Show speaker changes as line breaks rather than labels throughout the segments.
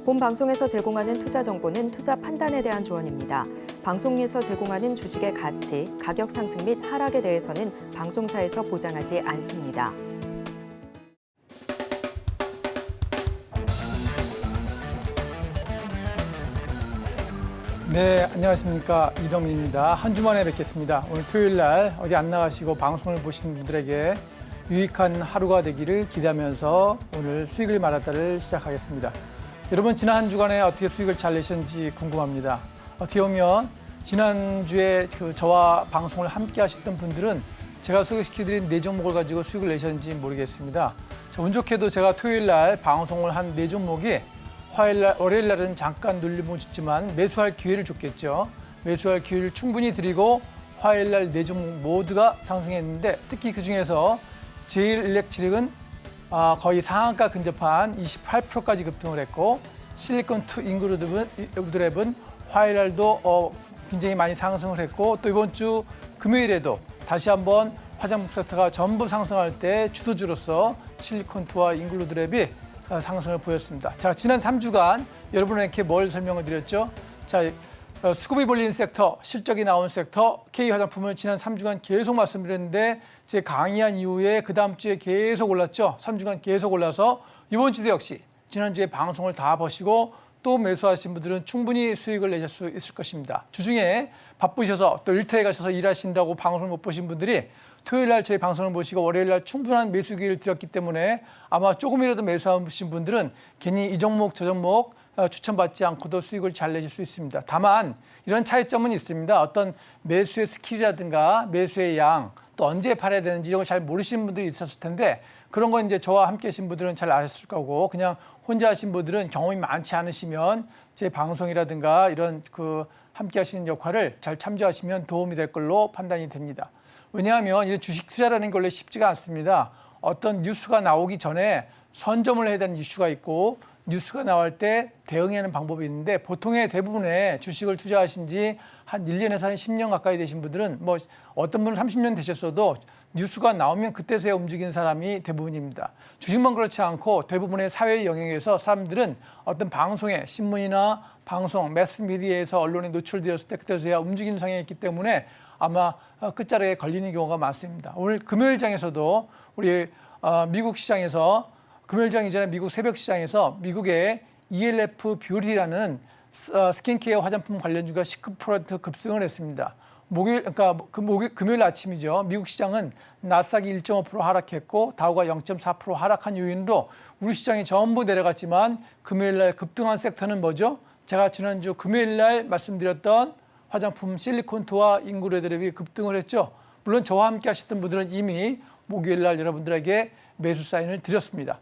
본 방송에서 제공하는 투자 정보는 투자 판단에 대한 조언입니다. 방송에서 제공하는 주식의 가치, 가격 상승 및 하락에 대해서는 방송사에서 보장하지 않습니다.
네, 안녕하십니까. 이병민입니다. 한 주 만에 뵙겠습니다. 오늘 토요일 날 어디 안 나가시고 방송을 보시는 분들에게 유익한 하루가 되기를 기대하면서 오늘 수익을 말하다를 시작하겠습니다. 여러분, 지난 한 주간에 어떻게 수익을 잘 내셨는지 궁금합니다. 어떻게 보면 지난주에 저와 방송을 함께 하셨던 분들은 제가 소개시켜드린 4종목을 가지고 수익을 내셨는지 모르겠습니다. 자, 운 좋게도 제가 토요일 날 방송을 한 4종목이 월요일 날은 잠깐 눌림을 줬지만 매수할 기회를 줬겠죠. 매수할 기회를 충분히 드리고 화요일 날 4종목 모두가 상승했는데 특히 그중에서 제일일렉트릭은 거의 상한가 근접한 28%까지 급등을 했고 실리콘2 인그루드랩은 화요일 날도 굉장히 많이 상승을 했고 또 이번 주 금요일에도 다시 한번 화장품 섹터가 전부 상승할 때 주도주로서 실리콘2와 인그루드랩이 상승을 보였습니다. 자, 지난 3주간 여러분에게 뭘 설명을 드렸죠? 자, 수급이 몰리는 섹터, 실적이 나온 섹터, K화장품을 지난 3주간 계속 말씀드렸는데 제 강의한 이후에 그 다음 주에 계속 올랐죠. 3주간 계속 올라서 이번 주도 역시 지난주에 방송을 다 보시고 또 매수하신 분들은 충분히 수익을 내실 수 있을 것입니다. 주중에 바쁘셔서 또 일터에 가셔서 일하신다고 방송을 못 보신 분들이 토요일 날 저희 방송을 보시고 월요일 날 충분한 매수 기회를 드렸기 때문에 아마 조금이라도 매수하신 분들은 괜히 이 종목 저 종목 추천받지 않고도 수익을 잘 내실 수 있습니다. 다만 이런 차이점은 있습니다. 어떤 매수의 스킬이라든가 매수의 양, 또 언제 팔아야 되는지 이런 걸 잘 모르시는 분들이 있었을 텐데 그런 건 이제 저와 함께 하신 분들은 잘 아셨을 거고 그냥 혼자 하신 분들은 경험이 많지 않으시면 제 방송이라든가 이런 함께 하시는 역할을 잘 참조하시면 도움이 될 걸로 판단이 됩니다. 왜냐하면 이런 주식 투자라는 게 원래 쉽지가 않습니다. 어떤 뉴스가 나오기 전에 선점을 해야 되는 이슈가 있고 뉴스가 나올 때 대응하는 방법이 있는데 보통의 대부분의 주식을 투자하신 지 한 1년에서 한 10년 가까이 되신 분들은 뭐 어떤 분은 30년 되셨어도 뉴스가 나오면 그때서야 움직이는 사람이 대부분입니다. 주식만 그렇지 않고 대부분의 사회 영역에서 사람들은 어떤 방송에 신문이나 방송, 매스미디어에서 언론에 노출되었을 때 그때서야 움직이는 성향이 있기 때문에 아마 끝자락에 걸리는 경우가 많습니다. 오늘 금요일장에서도 우리 미국 시장에서 금요일장 이전에 미국 새벽 시장에서 미국의 ELF 뷰티라는 스킨케어 화장품 관련주가 19% 급등을 했습니다. 금요일 아침이죠. 미국 시장은 나스닥이 1.5% 하락했고 다우가 0.4% 하락한 요인으로 우리 시장이 전부 내려갔지만 금요일 날 급등한 섹터는 뭐죠? 제가 지난주 금요일 날 말씀드렸던 화장품 실리콘2와 인그루드랩이 급등을 했죠. 물론 저와 함께 하셨던 분들은 이미 목요일 날 여러분들에게 매수 사인을 드렸습니다.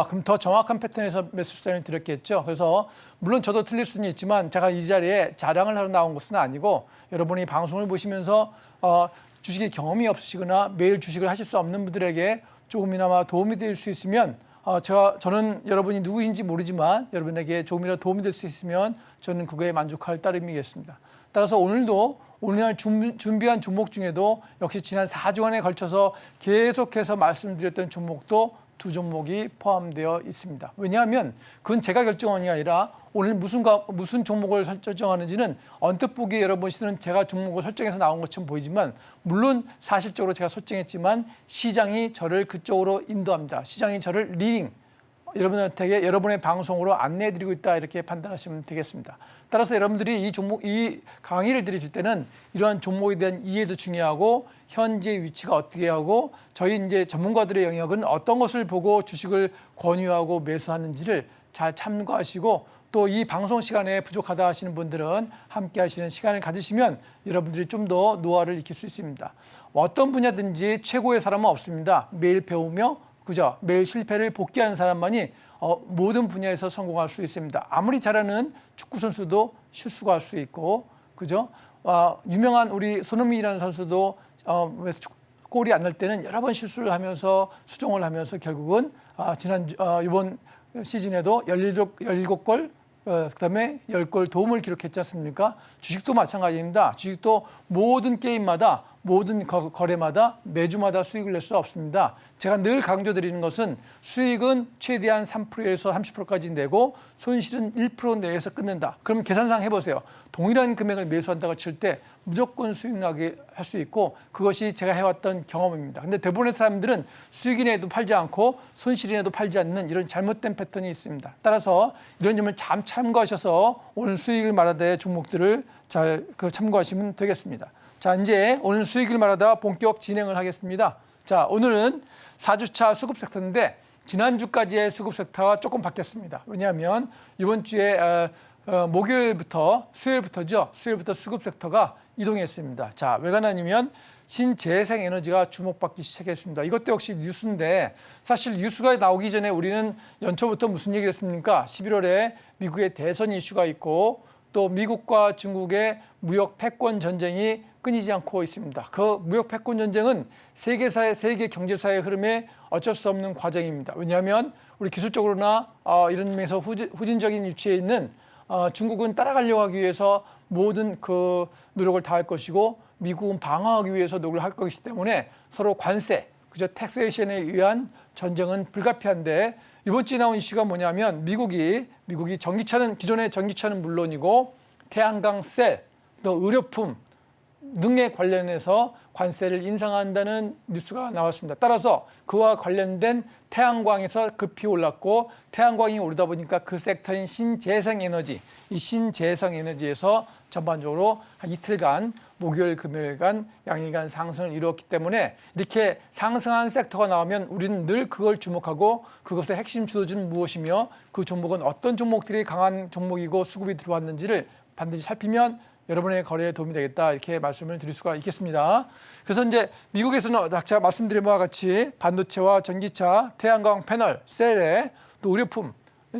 그럼 더 정확한 패턴에서 매수 사인을 드렸겠죠. 그래서 물론 저도 틀릴 수는 있지만 제가 이 자리에 자랑을 하러 나온 것은 아니고 여러분이 방송을 보시면서 주식의 경험이 없으시거나 매일 주식을 하실 수 없는 분들에게 조금이나마 도움이 될 수 있으면 저는 여러분이 누구인지 모르지만 여러분에게 조금이라도 도움이 될 수 있으면 저는 그거에 만족할 따름이겠습니다. 따라서 오늘도 오늘 준비한 종목 중에도 역시 지난 4주간에 걸쳐서 계속해서 말씀드렸던 종목도 2종목이 포함되어 있습니다. 왜냐하면 그건 제가 결정하는 게 아니라 오늘 무슨 종목을 설정하는지는 언뜻 보기에 여러분들은 제가 종목을 설정해서 나온 것처럼 보이지만 물론 사실적으로 제가 설정했지만 시장이 저를 그쪽으로 인도합니다. 시장이 저를 리딩, 여러분한테 여러분의 방송으로 안내해드리고 있다 이렇게 판단하시면 되겠습니다. 따라서 여러분들이 이 강의를 드릴 때는 이러한 종목에 대한 이해도 중요하고 현재 위치가 어떻게 하고 저희 이제 전문가들의 영역은 어떤 것을 보고 주식을 권유하고 매수하는지를 잘 참고하시고 또 이 방송 시간에 부족하다 하시는 분들은 함께 하시는 시간을 가지시면 여러분들이 좀 더 노하우를 익힐 수 있습니다. 어떤 분야든지 최고의 사람은 없습니다. 매일 배우며 그죠? 매일 실패를 복귀하는 사람만이 모든 분야에서 성공할 수 있습니다. 아무리 잘하는 축구 선수도 실수가 할 수 있고, 그죠? 유명한 우리 손흥민이라는 선수도 골이 안 날 때는 여러 번 실수를 하면서 수정을 하면서 결국은 이번 시즌에도 17골, 그다음에 10골 도움을 기록했지 않습니까? 주식도 마찬가지입니다. 주식도 모든 게임마다 모든 거래마다 매주마다 수익을 낼 수 없습니다. 제가 늘 강조드리는 것은 수익은 최대한 3%에서 30%까지 내고 손실은 1% 내에서 끊는다. 그럼 계산상 해보세요. 동일한 금액을 매수한다고 칠 때 무조건 수익 나게 할 수 있고 그것이 제가 해왔던 경험입니다. 근데 대부분의 사람들은 수익이 내도 팔지 않고 손실이 내도 팔지 않는 이런 잘못된 패턴이 있습니다. 따라서 이런 점을 잘 참고하셔서 오늘 수익을 말하다의 종목들을 잘 참고하시면 되겠습니다. 자, 이제 오늘 수익을 말하다 본격 진행을 하겠습니다. 자, 오늘은 4주차 수급 섹터인데 지난주까지의 수급 섹터가 조금 바뀌었습니다. 왜냐하면 이번 주에 목요일부터 수요일부터죠. 수요일부터 수급 섹터가 이동했습니다. 자, 왜 그러냐면 신재생 에너지가 주목받기 시작했습니다. 이것도 역시 뉴스인데 사실 뉴스가 나오기 전에 우리는 연초부터 무슨 얘기를 했습니까? 11월에 미국의 대선 이슈가 있고 또 미국과 중국의 무역 패권 전쟁이 끊이지 않고 있습니다. 그 무역 패권 전쟁은 세계 경제사의 흐름에 어쩔 수 없는 과정입니다. 왜냐하면 우리 기술적으로나 이런 면에서 후진적인 위치에 있는 중국은 따라가려고 하기 위해서 모든 그 노력을 다할 것이고 미국은 방어하기 위해서 노력을 할 것이기 때문에 서로 관세, 그저 텍세이션에 의한 전쟁은 불가피한데 이번 주에 나온 이슈가 뭐냐면 미국이 전기차는 기존의 전기차는 물론이고 태양광 셀, 또 의료품 등에 관련해서 관세를 인상한다는 뉴스가 나왔습니다. 따라서 그와 관련된 태양광에서 급히 올랐고 태양광이 오르다 보니까 그 섹터인 신재생에너지, 이 신재생에너지에서 전반적으로 한 이틀간 목요일, 금요일간 양일간 상승을 이루었기 때문에 이렇게 상승한 섹터가 나오면 우리는 늘 그걸 주목하고 그것의 핵심 주도주는 무엇이며 그 종목은 어떤 종목들이 강한 종목이고 수급이 들어왔는지를 반드시 살피면 여러분의 거래에 도움이 되겠다 이렇게 말씀을 드릴 수가 있겠습니다. 그래서 이제 미국에서는 제가 말씀드린 바와 같이 반도체와 전기차, 태양광 패널, 셀에 또 의료품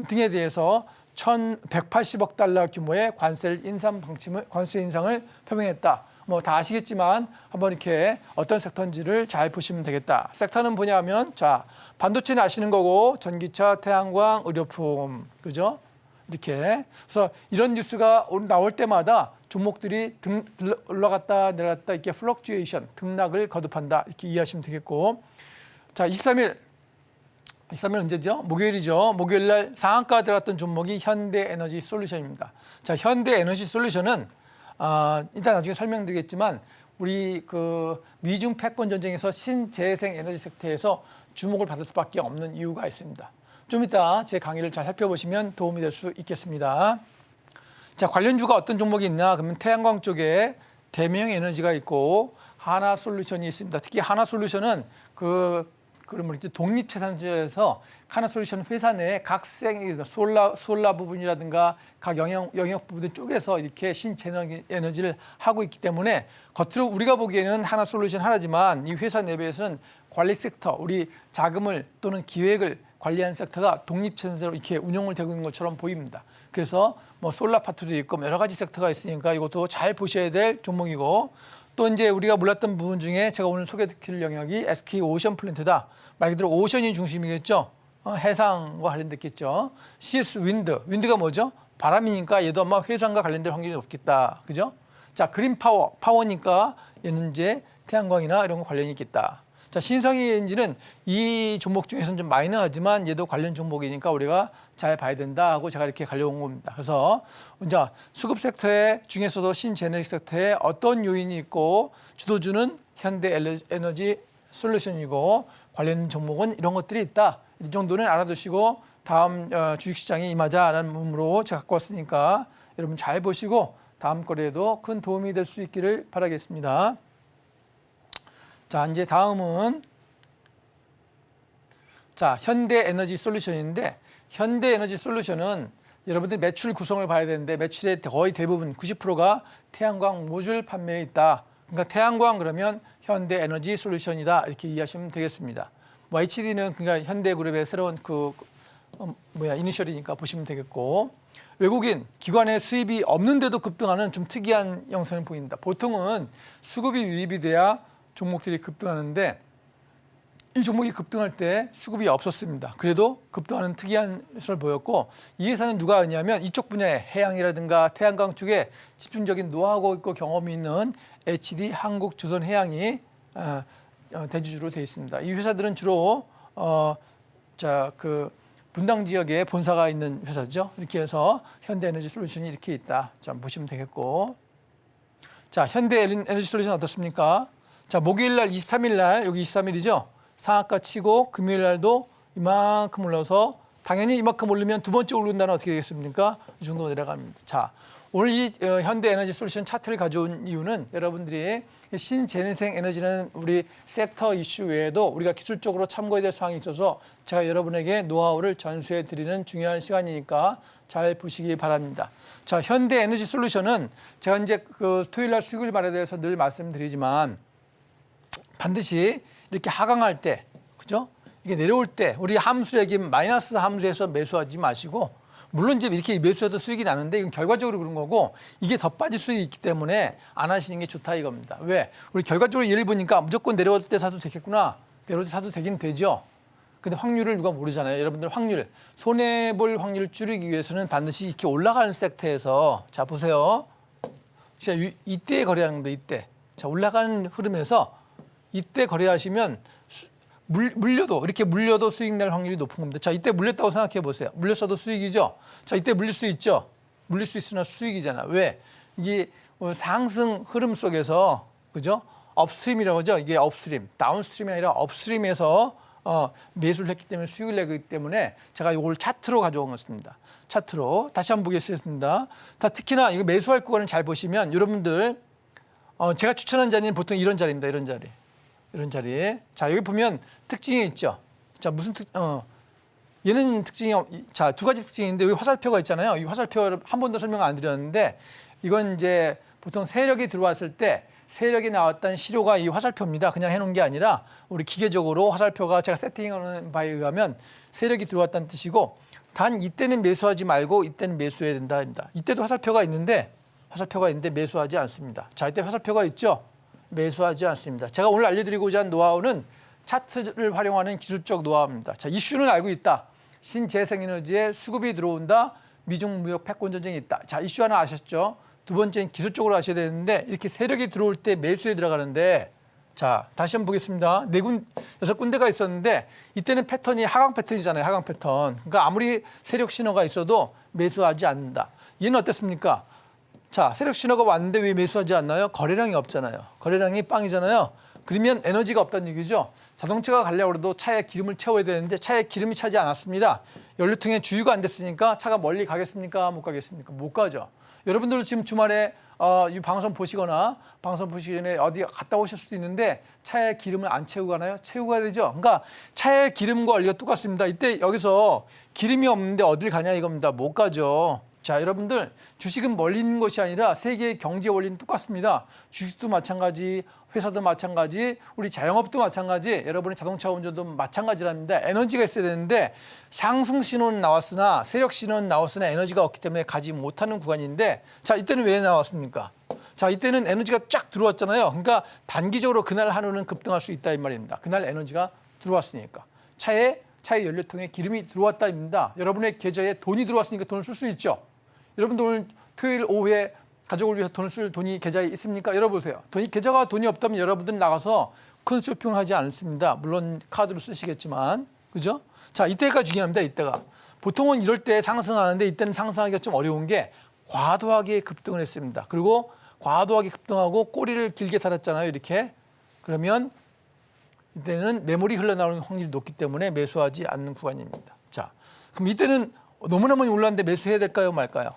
등에 대해서 1,180억 달러 규모의 관세 인상을 표명했다. 뭐 다 아시겠지만 한번 이렇게 어떤 섹터인지를 잘 보시면 되겠다. 섹터는 뭐냐면 자, 반도체는 아시는 거고 전기차, 태양광, 의료품, 그죠? 이렇게. 그래서 이런 뉴스가 나올 때마다 종목들이 올라갔다 내려갔다 이렇게 플럭추에이션, 등락을 거듭한다 이렇게 이해하시면 되겠고. 자, 23일 언제죠? 목요일이죠. 목요일 날 상한가 들어갔던 종목이 현대에너지 솔루션입니다. 자, 현대에너지 솔루션은 일단 나중에 설명드리겠지만 우리 그 미중 패권 전쟁에서 신재생 에너지 섹터에서 주목을 받을 수밖에 없는 이유가 있습니다. 좀 이따 제 강의를 잘 살펴보시면 도움이 될 수 있겠습니다. 자, 관련주가 어떤 종목이 있나? 그러면 태양광 쪽에 대명 에너지가 있고 하나솔루션이 있습니다. 특히 하나솔루션은 독립채산지에서 하나솔루션 회사 내에 각 솔라 부분이라든가 각 영역 부분 쪽에서 이렇게 신재생 에너지를 하고 있기 때문에 겉으로 우리가 보기에는 하나솔루션 하나지만 이 회사 내부에서는 관리 섹터, 우리 자금을 또는 기획을 관리하는 섹터가 독립채산제로 이렇게 운용을 되고 있는 것처럼 보입니다. 그래서 뭐 솔라 파트도 있고 여러 가지 섹터가 있으니까 이것도 잘 보셔야 될 종목이고 또 이제 우리가 몰랐던 부분 중에 제가 오늘 소개드릴 영역이 SK 오션 플랜트다. 말 그대로 오션이 중심이겠죠. 해상과 관련됐겠죠. CS 윈드가 뭐죠? 바람이니까 얘도 아마 회상과 관련된 확률이 높겠다. 그죠? 자, 그린 파워니까 얘는 이제 태양광이나 이런 거 관련이 있겠다. 자, 신성희 엔진은 이 종목 중에서는 좀 마이너하지만 얘도 관련 종목이니까 우리가 잘 봐야 된다 하고 제가 이렇게 가려온 겁니다. 그래서 이제 수급 섹터에 중에서도 신제너지 섹터에 어떤 요인이 있고 주도주는 현대에너지 솔루션이고 관련 종목은 이런 것들이 있다. 이 정도는 알아두시고 다음 주식시장에 임하자라는 의미로 제가 갖고 왔으니까 여러분 잘 보시고 다음 거래에도 큰 도움이 될 수 있기를 바라겠습니다. 자, 이제 다음은 자, 현대에너지 솔루션인데 현대에너지 솔루션은 여러분들 매출 구성을 봐야 되는데 매출의 거의 대부분 90%가 태양광 모듈 판매에 있다. 그러니까 태양광 그러면 현대에너지 솔루션이다 이렇게 이해하시면 되겠습니다. 뭐 HD는 그러니까 현대그룹의 새로운 이니셜이니까 보시면 되겠고 외국인 기관의 수입이 없는데도 급등하는 좀 특이한 영상을 보입니다. 보통은 수급이 유입이 돼야 종목들이 급등하는데 이 종목이 급등할 때 수급이 없었습니다. 그래도 급등하는 특이한 모습을 보였고 이 회사는 누가 하냐면 이쪽 분야에 해양이라든가 태양광 쪽에 집중적인 노하우가 있고 경험이 있는 HD 한국조선해양이 대주주로 되어 있습니다. 이 회사들은 주로 분당 지역에 본사가 있는 회사죠. 이렇게 해서 현대에너지솔루션이 이렇게 있다. 자, 보시면 되겠고. 자, 현대에너지솔루션 어떻습니까? 자, 목요일 날 23일 날 여기 23일이죠. 상한가 치고 금요일 날도 이만큼 올라서 당연히 이만큼 오르면 두 번째 오른다는 어떻게 되겠습니까? 이 정도 내려갑니다. 자, 오늘 이 현대에너지솔루션 차트를 가져온 이유는 여러분들이 신재생 에너지라는 우리 섹터 이슈 외에도 우리가 기술적으로 참고해야 될 사항이 있어서 제가 여러분에게 노하우를 전수해 드리는 중요한 시간이니까 잘 보시기 바랍니다. 자, 현대에너지솔루션은 제가 이제 그 토요일 날 수익을 말에 대해서 늘 말씀드리지만 반드시 이렇게 하강할 때, 그죠? 이게 내려올 때 우리 함수액이 마이너스 함수에서 매수하지 마시고 물론 이제 이렇게 매수해도 수익이 나는데 이건 결과적으로 그런 거고 이게 더 빠질 수 있기 때문에 안 하시는 게 좋다 이겁니다. 왜? 우리 결과적으로 예를 보니까 무조건 내려올 때 사도 되겠구나. 내려올 때 사도 되긴 되죠. 근데 확률을 누가 모르잖아요. 여러분들 확률, 손해볼 확률을 줄이기 위해서는 반드시 이렇게 올라가는 섹터에서 자 보세요. 진짜 이때 거래하는 겁니다. 이때. 자 올라가는 흐름에서 이때 거래하시면 물려도 이렇게 물려도 수익 날 확률이 높은 겁니다. 자 이때 물렸다고 생각해 보세요. 물렸어도 수익이죠. 자 이때 물릴 수 있죠. 물릴 수 있으나 수익이잖아. 왜? 이게 상승 흐름 속에서 그죠? 업스트림이라고 하죠. 이게 업스트림, 다운스트림이 아니라 업스트림에서 매수를 했기 때문에 수익을 내기 때문에 제가 이걸 차트로 가져온 것입니다. 차트로 다시 한번 보겠습니다. 특히나 이거 매수할 구간을 잘 보시면 여러분들 제가 추천한 자리는 보통 이런 자리입니다. 이런 자리. 이런 자리에. 자, 여기 보면 특징이 있죠. 자, 무슨 얘는 특징이, 자, 두 가지 특징인데 여기 화살표가 있잖아요. 이 화살표를 한 번도 설명 안 드렸는데 이건 이제 보통 세력이 들어왔을 때 세력이 나왔던 시료가 이 화살표입니다. 그냥 해놓은 게 아니라 우리 기계적으로 화살표가 제가 세팅하는 바에 의하면 세력이 들어왔다는 뜻이고 단 이때는 매수하지 말고 이때는 매수해야 된다. 이때도 화살표가 있는데 매수하지 않습니다. 자, 이때 화살표가 있죠. 매수하지 않습니다. 제가 오늘 알려드리고자 한 노하우는 차트를 활용하는 기술적 노하우입니다. 자, 이슈는 알고 있다. 신재생에너지에 수급이 들어온다. 미중 무역 패권 전쟁이 있다. 자, 이슈 하나 아셨죠? 두 번째는 기술적으로 아셔야 되는데 이렇게 세력이 들어올 때 매수에 들어가는데 자, 다시 한번 보겠습니다. 6군데가 있었는데 이때는 패턴이 하강 패턴이잖아요. 하강 패턴. 그러니까 아무리 세력 신호가 있어도 매수하지 않는다. 얘는 어땠습니까? 자, 세력 신호가 왔는데 왜 매수하지 않나요? 거래량이 없잖아요. 거래량이 빵이잖아요. 그러면 에너지가 없다는 얘기죠. 자동차가 가려고 해도 차에 기름을 채워야 되는데 차에 기름이 차지 않았습니다. 연료통에 주유가 안 됐으니까 차가 멀리 가겠습니까? 못 가겠습니까? 못 가죠. 여러분들도 지금 주말에 이 방송 보시거나 방송 보시기 전에 어디 갔다 오실 수도 있는데 차에 기름을 안 채우고 가나요? 채우고 가야 되죠. 그러니까 차에 기름과 원리가 똑같습니다. 이때 여기서 기름이 없는데 어딜 가냐 이겁니다. 못 가죠. 자, 여러분들 주식은 멀리 있는 것이 아니라 세계의 경제 원리는 똑같습니다. 주식도 마찬가지, 회사도 마찬가지, 우리 자영업도 마찬가지, 여러분의 자동차 운전도 마찬가지랍니다. 에너지가 있어야 되는데 상승 신호는 나왔으나 세력 신호는 나왔으나 에너지가 없기 때문에 가지 못하는 구간인데 자, 이때는 왜 나왔습니까? 자, 이때는 에너지가 쫙 들어왔잖아요. 그러니까 단기적으로 그날 하루는 급등할 수 있다 이 말입니다. 그날 에너지가 들어왔으니까. 차에 연료통에 기름이 들어왔다입니다. 여러분의 계좌에 돈이 들어왔으니까 돈을 쓸 수 있죠. 여러분들 오늘 토요일 오후에 가족을 위해서 돈을 쓸 돈이 계좌에 있습니까? 열어보세요. 계좌가 돈이 없다면 여러분들 나가서 큰 쇼핑을 하지 않습니다. 물론 카드로 쓰시겠지만, 그죠? 자, 이때가 중요합니다. 이때가. 보통은 이럴 때 상승하는데 이때는 상승하기가 좀 어려운 게 과도하게 급등을 했습니다. 그리고 과도하게 급등하고 꼬리를 길게 달았잖아요. 이렇게. 그러면 이때는 매물이 흘러나오는 확률이 높기 때문에 매수하지 않는 구간입니다. 자, 그럼 이때는 너무나 많이 올랐는데 매수해야 될까요? 말까요?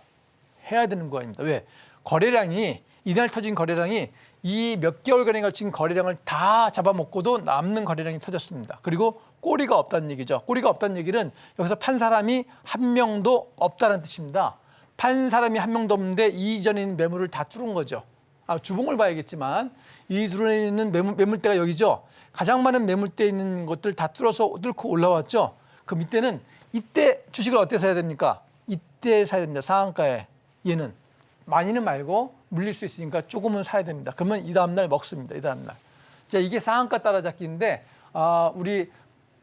해야 되는 구간입니다. 왜? 거래량이 이날 터진 거래량이 이 몇 개월간에 걸친 거래량을 다 잡아먹고도 남는 거래량이 터졌습니다. 그리고 꼬리가 없다는 얘기죠. 꼬리가 없다는 얘기는 여기서 판 사람이 한 명도 없다는 뜻입니다. 판 사람이 한 명도 없는데 이전에 있는 매물을 다 뚫은 거죠. 주봉을 봐야겠지만 이 드론에 있는 매물대가 여기죠. 가장 많은 매물대에 있는 것들 다 뚫고 올라왔죠. 그럼 이때 주식을 어떻게 사야 됩니까? 이때 사야 됩니다. 상한가에. 얘는 많이는 말고 물릴 수 있으니까 조금은 사야 됩니다. 그러면 이 다음날 먹습니다. 이 다음날. 자, 이게 상한가 따라잡기인데 우리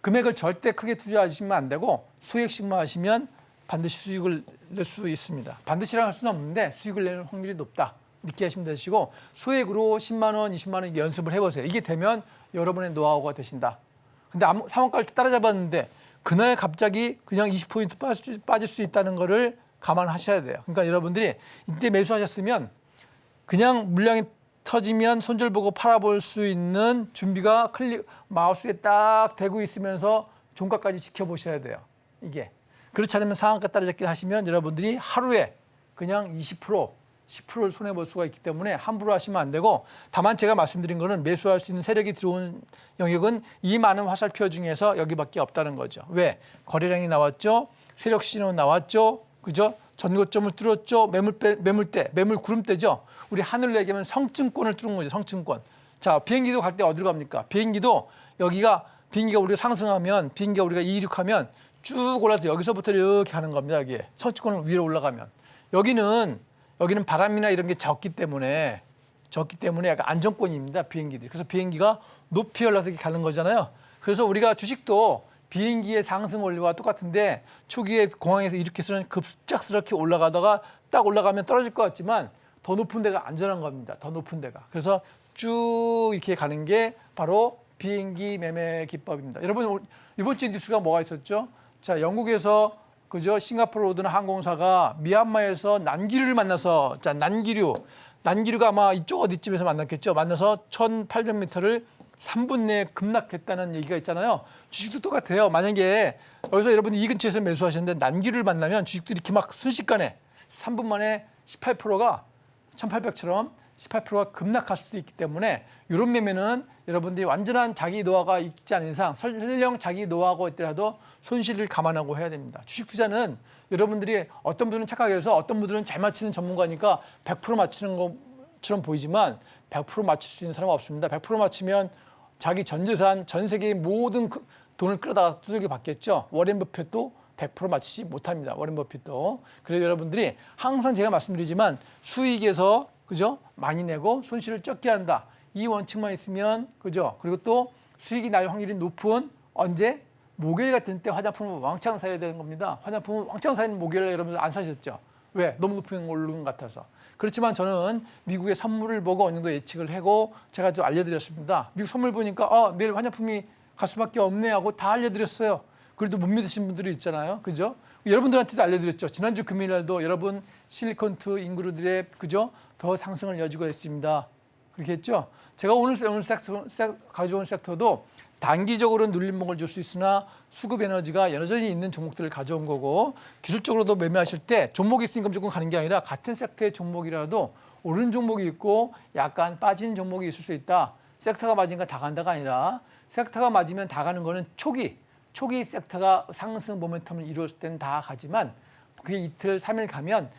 금액을 절대 크게 투자하시면 안 되고 소액씩만 하시면 반드시 수익을 낼 수 있습니다. 반드시라 할 수는 없는데 수익을 낼 확률이 높다. 이렇게 하시면 되시고 소액으로 10만 원, 20만 원 연습을 해보세요. 이게 되면 여러분의 노하우가 되신다. 근데 상한가를 따라잡았는데 그날 갑자기 그냥 20포인트 빠질 수 있다는 거를 감안하셔야 돼요. 그러니까 여러분들이 이때 매수하셨으면 그냥 물량이 터지면 손절 보고 팔아볼 수 있는 준비가 마우스에 딱 대고 있으면서 종가까지 지켜보셔야 돼요. 이게. 그렇지 않으면 상한가 따라잡기를 하시면 여러분들이 하루에 그냥 20%, 10%를 손해볼 수가 있기 때문에 함부로 하시면 안 되고 다만 제가 말씀드린 거는 매수할 수 있는 세력이 들어온 영역은 이 많은 화살표 중에서 여기밖에 없다는 거죠. 왜? 거래량이 나왔죠. 세력 신호 나왔죠. 그죠? 전고점을 뚫었죠. 매물 구름대죠. 우리 하늘로 얘기하면 성증권을 뚫은 거죠. 성증권. 자, 비행기도 갈 때 어디로 갑니까? 비행기가 우리가 상승하면 비행기가 우리가 이륙하면 쭉 올라서 여기서부터 이렇게 가는 겁니다. 여기에 성증권을 위로 올라가면 여기는 바람이나 이런 게 적기 때문에 약간 안정권입니다. 비행기들이. 그래서 비행기가 높이 올라서 이렇게 가는 거잖아요. 그래서 우리가 주식도 비행기의 상승 원리와 똑같은데 초기에 공항에서 이렇게 급작스럽게 올라가다가 딱 올라가면 떨어질 것 같지만 더 높은 데가 안전한 겁니다. 더 높은 데가. 그래서 쭉 이렇게 가는 게 바로 비행기 매매 기법입니다. 여러분 이번 주 뉴스가 뭐가 있었죠? 자, 영국에서 그죠? 싱가포르 오던 항공사가 미얀마에서 난기류를 만나서 난기류가 아마 이쪽 어디쯤에서 만났겠죠. 만나서 1,800m를 3분 내에 급락했다는 얘기가 있잖아요. 주식도 똑같아요. 만약에 여기서 여러분이 이 근처에서 매수하셨는데 난기류를 만나면 주식도 이렇게 막 순식간에 3분 만에 18%가 1800처럼 18%가 급락할 수도 있기 때문에 이런 매매는 여러분들이 완전한 자기 노하우가 있지 않은 이상 설령 자기 노하우가 있더라도 손실을 감안하고 해야 됩니다. 주식 투자는 여러분들이 어떤 분들은 착각해서 해서 어떤 분들은 잘 맞히는 전문가니까 100% 맞히는 것처럼 보이지만 100% 맞힐 수 있는 사람은 없습니다. 100% 맞히면 자기 전 재산, 전 세계의 모든 돈을 끌어다가 두들겨 받겠죠. 워렌 버핏도 100% 맞히지 못합니다. 워렌 버핏도. 그래서 여러분들이 항상 제가 말씀드리지만 수익에서 그죠? 많이 내고 손실을 적게 한다. 이 원칙만 있으면 그죠? 그리고 또 수익이 날 확률이 높은 언제? 목요일 같은 때 화장품을 왕창 사야 되는 겁니다. 화장품을 왕창 사는 목요일에 여러분들 안 사셨죠? 왜? 너무 높은 오르는 것 같아서. 그렇지만 저는 미국의 선물을 보고 어느 정도 예측을 하고 제가 좀 알려드렸습니다. 미국 선물 보니까 내일 화장품이 갈 수밖에 없네 하고 다 알려드렸어요. 그래도 못 믿으신 분들이 있잖아요. 그죠? 여러분들한테도 알려드렸죠. 지난주 금요일 날도 여러분 실리콘투 인구들의 그죠? 더 상승을 여지고 있습니다. 그렇게 했죠? 제가 오늘 가져온 섹터도 단기적으로는 눌림목을 줄 수 있으나 수급 에너지가 여전히 있는 종목들을 가져온 거고 기술적으로도 매매하실 때 종목이 있으니까 무조건 가는 게 아니라 같은 섹터의 종목이라도 오른 종목이 있고 약간 빠지는 종목이 있을 수 있다. 섹터가 맞으니까 다 간다가 아니라 섹터가 맞으면 다 가는 거는 초기 섹터가 상승 모멘텀을 이루었을 때는 다 가지만 그게 이틀, 3일 가면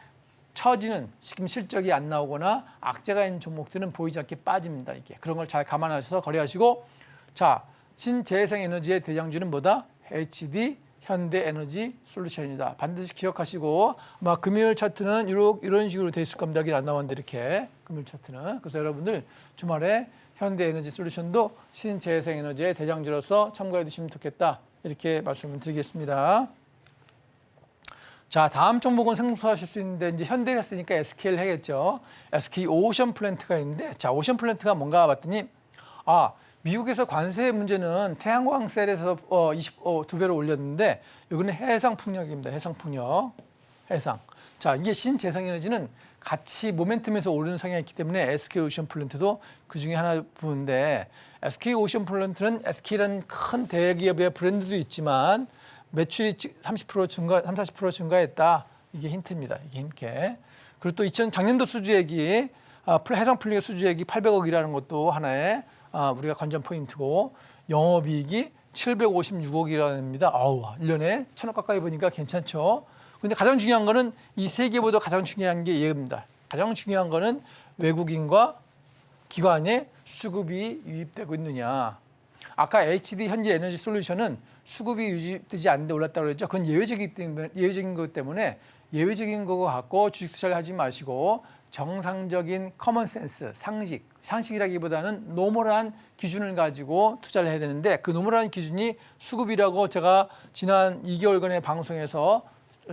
처지는 지금 실적이 안 나오거나 악재가 있는 종목들은 보이지 않게 빠집니다. 이게 그런 걸 잘 감안하셔서 거래하시고 자 신재생 에너지의 대장주는 뭐다? HD 현대에너지 솔루션이다. 반드시 기억하시고 아마 금요일 차트는 이런 식으로 돼 있을 겁니다. 여기 안 나왔는데 이렇게 금요일 차트는 그래서 여러분들 주말에 현대에너지 솔루션도 신재생 에너지의 대장주로서 참고해 주시면 좋겠다. 이렇게 말씀을 드리겠습니다. 자, 다음 종목은 생소하실 수 있는데 이제 현대 했으니까 SK를 해야겠죠. SK 오션 플랜트가 있는데 자, 오션 플랜트가 뭔가 봤더니 미국에서 관세 문제는 태양광 셀에서 2배로 올렸는데 여기는 해상풍력입니다. 해상풍력. 해상. 자, 이게 신재생에너지는 같이 모멘텀에서 오르는 성향이 있기 때문에 SK 오션 플랜트도 그중에 하나 부분인데 SK 오션 플랜트는 SK라는 큰 대기업의 브랜드도 있지만 매출이 30% 증가했다. 이게 힌트입니다. 이게 힌트. 그리고 또 작년도 수주액이 해상풍력의 수주액이 800억이라는 것도 하나의 우리가 관전 포인트고 영업이익이 756억이랍니다. 1년에 1,000억 가까이 보니까 괜찮죠. 근데 가장 중요한 거는 이 세 개보다 가장 중요한 게 얘입니다. 가장 중요한 거는 외국인과 기관에 수급이 유입되고 있느냐. 아까 HD 현재 에너지 솔루션은 수급이 유지되지 않는데 올랐다고 그랬죠. 그건 예외적인 것 때문에 예외적인 거고 갖고 주식 투자를 하지 마시고 정상적인 커먼 센스, 상식이라기보다는 노멀한 기준을 가지고 투자를 해야 되는데 그 노멀한 기준이 수급이라고 제가 지난 2개월간의 방송에서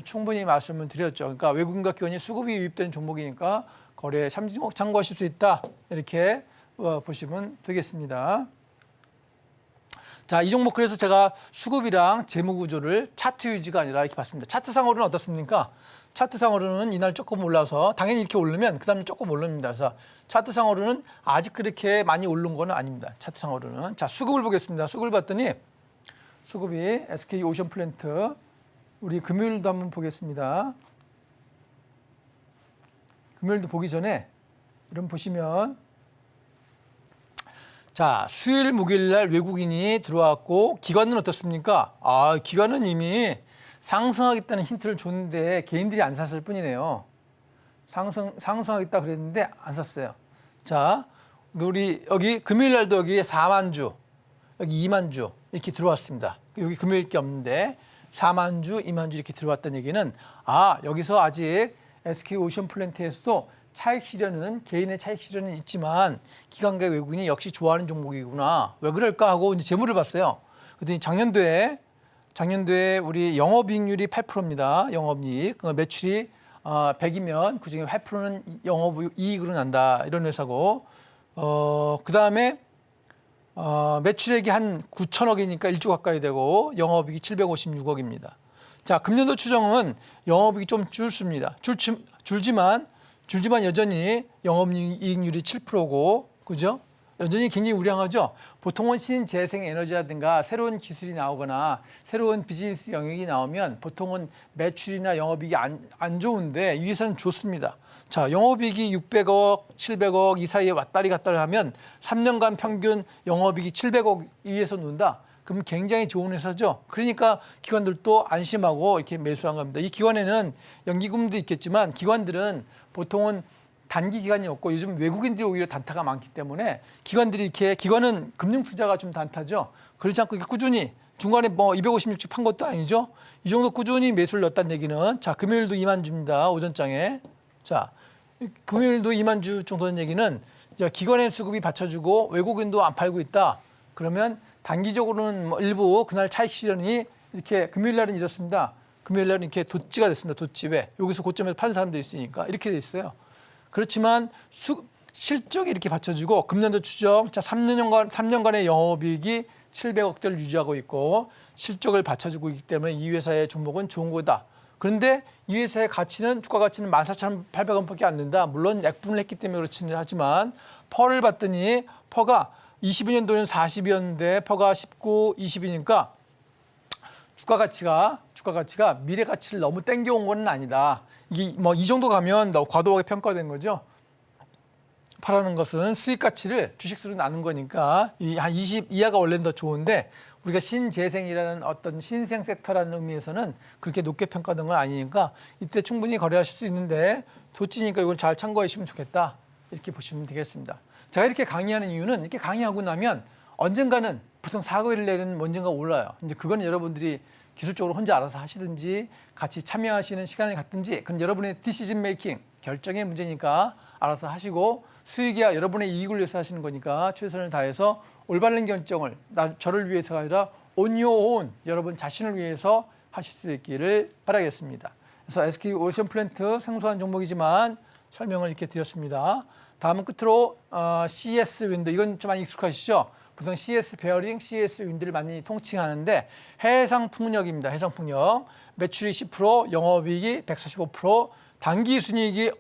충분히 말씀을 드렸죠. 그러니까 외국인과 기관이 수급이 유입된 종목이니까 거래에 참고하실 수 있다. 이렇게 보시면 되겠습니다. 자, 이 종목 그래서 제가 수급이랑 재무 구조를 차트 유지가 아니라 이렇게 봤습니다. 차트상으로는 어떻습니까? 차트상으로는 이날 조금 올라서 당연히 이렇게 오르면 그다음에 조금 오릅니다. 그래서 차트상으로는 아직 그렇게 많이 오른 건 아닙니다. 차트상으로는. 자, 수급을 보겠습니다. 수급을 봤더니 수급이 SK 오션플랜트 우리 금요일도 한번 보겠습니다. 금요일도 보기 전에 이런 보시면 자, 수요일 목요일 날 외국인이 들어왔고 기관은 어떻습니까? 기관은 이미 상승하겠다는 힌트를 줬는데 개인들이 안 샀을 뿐이네요. 상승하겠다 그랬는데 안 샀어요. 자, 우리 여기 금요일 날도 여기 4만 주, 여기 2만 주 이렇게 들어왔습니다. 여기 금요일 게 없는데 4만 주, 2만 주 이렇게 들어왔다는 얘기는 여기서 아직 SK 오션플랜트에서도 차익 실현은 개인의 차익 실현은 있지만 기관과 외국인이 역시 좋아하는 종목이구나. 왜 그럴까 하고 이제 재물을 봤어요. 그랬더니 작년도에 우리 영업이익률이 8%입니다. 영업이익. 매출이 100이면 그중에 8%는 영업이익으로 난다. 이런 회사고 그다음에 매출액이 한 9천억이니까 1조 가까이 되고 영업이익이 756억입니다. 자, 금년도 추정은 영업이익이 좀 줄습니다. 줄지만 여전히 영업이익률이 7%고, 그죠? 여전히 굉장히 우량하죠? 보통은 신재생 에너지라든가 새로운 기술이 나오거나 새로운 비즈니스 영역이 나오면 보통은 매출이나 영업이익이 안 좋은데 이 회사는 좋습니다. 자, 영업이익이 600억, 700억 이 사이에 왔다리 갔다리 하면 3년간 평균 영업이익이 700억 위에서 논다? 그럼 굉장히 좋은 회사죠. 그러니까 기관들도 안심하고 이렇게 매수한 겁니다. 이 기관에는 연기금도 있겠지만 기관들은 보통은 단기 기간이 없고 요즘 외국인들이 오히려 단타가 많기 때문에 기관은 금융 투자가 좀 단타죠. 그렇지 않고 꾸준히 중간에 256주 판 것도 아니죠. 이 정도 꾸준히 매수를 넣었다는 얘기는 자, 금요일도 2만 주입니다. 오전장에. 자, 금요일도 2만 주 정도는 얘기는 기관의 수급이 받쳐주고 외국인도 안 팔고 있다. 그러면 단기적으로는 일부 그날 차익 실현이 이렇게 금요일 날은 이렇습니다. 금요일 날은 이렇게 돛지가 됐습니다. 돛지 왜? 여기서 고점에서 파는 사람도 있으니까 이렇게 돼 있어요. 그렇지만 실적이 이렇게 받쳐주고 금년도 추정 자 3년간의 영업이익이 700억대를 유지하고 있고 실적을 받쳐주고 있기 때문에 이 회사의 종목은 좋은 거다. 그런데 이 회사의 가치는 주가 가치는 14,800원밖에 안 된다. 물론 약분을 했기 때문에 그렇지는 하지만 퍼를 봤더니 퍼가 22년도는 40이었는데 퍼가 19, 20이니까 주가 가치가 미래 가치를 너무 땡겨온 건 아니다. 이게 이 정도 가면 너무 과도하게 평가된 거죠. 파라는 것은 수익 가치를 주식수로 나눈 거니까 한 20 이하가 원래는 더 좋은데 우리가 신재생이라는 어떤 신생 섹터라는 의미에서는 그렇게 높게 평가된 건 아니니까 이때 충분히 거래하실 수 있는데 도치니까 이걸 잘 참고하시면 좋겠다. 이렇게 보시면 되겠습니다. 제가 이렇게 강의하는 이유는 이렇게 강의하고 나면 언젠가는 보통 4개월 내는 언젠가 올라요. 이제 그건 여러분들이 기술적으로 혼자 알아서 하시든지 같이 참여하시는 시간을 갖든지 그건 여러분의 디시전 메이킹 결정의 문제니까 알아서 하시고 수익이야 여러분의 이익을 위해서 하시는 거니까 최선을 다해서 올바른 결정을 저를 위해서가 아니라 on your own 여러분 자신을 위해서 하실 수 있기를 바라겠습니다. 그래서 SK 오션플랜트 생소한 종목이지만 설명을 이렇게 드렸습니다. 다음은 끝으로 CS 윈드 이건 좀 많이 익숙하시죠? 보통 CS 베어링, CS 윈드를 많이 통칭하는데 해상풍력입니다. 해상풍력 매출이 10%, 영업이익이 145%, 당기순이익이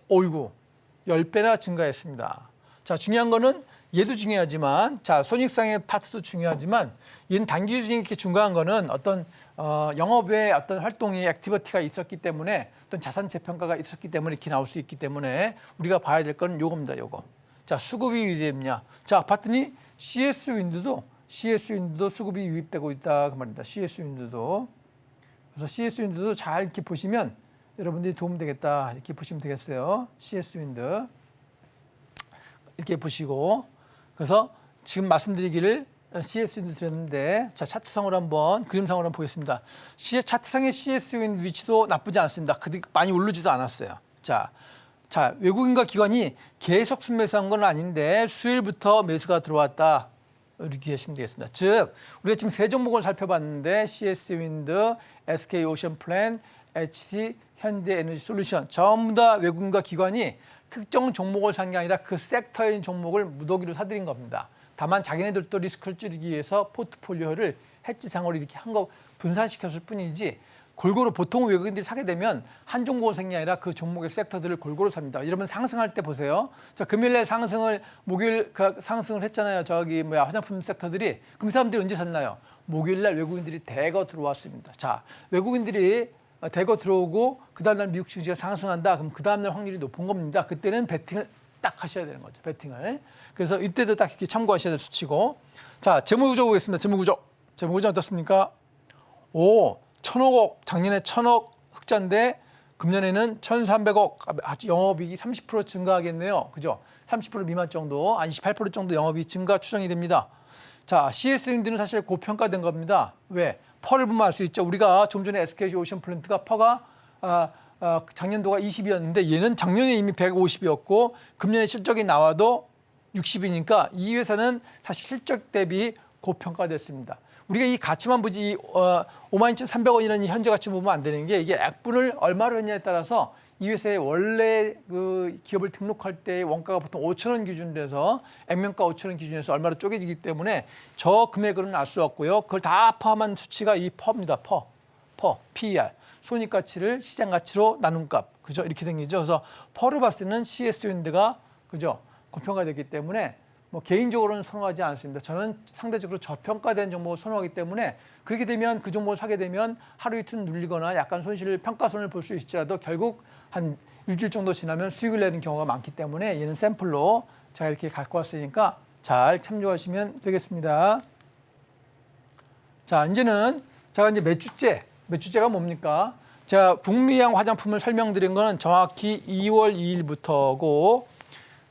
10배나 증가했습니다. 자, 중요한 거는 얘도 중요하지만 자 손익상의 파트도 중요하지만 얘는 당기순이익이 이렇게 중요한 거는 어떤 영업의 어떤 활동이 액티비티가 있었기 때문에 어떤 자산 재평가가 있었기 때문에 이렇게 나올 수 있기 때문에 우리가 봐야 될 건 요겁니다. 요거. 자, 수급이 유입됐냐? 자, 봤더니 CS 윈드도 수급이 유입되고 있다 그 말입니다. CS 윈드도. 그래서 CS 윈드도 잘 이렇게 보시면 여러분들이 도움 되겠다 이렇게 보시면 되겠어요. CS 윈드 이렇게 보시고 그래서 지금 말씀드리기를 CS 윈드 드렸는데 자 차트상으로 한번 그림상으로 한번 보겠습니다. 차트상의 CS 윈드 위치도 나쁘지 않습니다. 많이 오르지도 않았어요. 자 자, 외국인과 기관이 계속 순매수한 건 아닌데 수요일부터 매수가 들어왔다. 이렇게 하시면 되겠습니다. 즉, 우리가 지금 세 종목을 살펴봤는데 CS 윈드, SK 오션 플랜, HC 현대에너지 솔루션 전부 다 외국인과 기관이 특정 종목을 산 게 아니라 그 섹터인 종목을 무더기로 사들인 겁니다. 다만 자기네들도 리스크를 줄이기 위해서 포트폴리오를 해지상으로 이렇게 한 거 분산시켰을 뿐이지 골고루 보통 외국인들이 사게 되면 한 종목을 산 게 아니라 그 종목의 섹터들을 골고루 삽니다. 여러분 상승할 때 보세요. 자, 금요일에 상승을 목요일 상승을 했잖아요. 화장품 섹터들이. 그럼 이 사람들이 언제 샀나요? 목요일날 외국인들이 대거 들어왔습니다. 자, 외국인들이 대거 들어오고 그 다음날 미국 증시가 상승한다. 그럼 그 다음날 확률이 높은 겁니다. 그때는 베팅을 딱 하셔야 되는 거죠. 베팅을. 그래서 이때도 딱 이렇게 참고하셔야 될 수치고. 자, 재무구조 보겠습니다. 재무구조 어떻습니까? 1,000억, 작년에 1,000억 흑자인데 금년에는 1,300억, 아주 영업이익이 30% 증가하겠네요. 그죠? 30% 미만 정도, 28% 정도 영업이익 증가 추정이 됩니다. 자, CS윈드는 사실 고평가된 겁니다. 왜? 퍼를 보면 알 수 있죠. 우리가 좀 전에 SK 오션 플랜트가 퍼가 작년도가 20이었는데 얘는 작년에 이미 150이었고 금년에 실적이 나와도 60이니까 이 회사는 사실 실적 대비 고평가됐습니다. 우리가 이 가치만 보지 이 52,300원이라는 이 현재 가치 보면 안 되는 게 이게 액분을 얼마로 했냐에 따라서 이 회사의 원래 그 기업을 등록할 때 원가가 보통 5,000원 기준으로 해서 액면가 5,000원 기준에서 얼마로 쪼개지기 때문에 저 금액으로는 알 수 없고요. 그걸 다 포함한 수치가 이 퍼입니다. 퍼, PER. 손익가치를 시장가치로 나눈 값. 그죠? 이렇게 생기죠. 그래서 퍼를 봤을 때는 CS윈드가 그죠? 고평가됐기 때문에 뭐 개인적으로는 선호하지 않습니다. 저는 상대적으로 저평가된 종목을 선호하기 때문에 그렇게 되면 그 종목을 사게 되면 하루 이틀 눌리거나 약간 손실을 평가손을 볼 수 있을지라도 결국 한 일주일 정도 지나면 수익을 내는 경우가 많기 때문에 얘는 샘플로 제가 이렇게 갖고 왔으니까 잘 참조하시면 되겠습니다. 자, 이제는 제가 이제 매주째가 뭡니까? 제가 북미양 화장품을 설명드린 거는 정확히 2월 2일부터고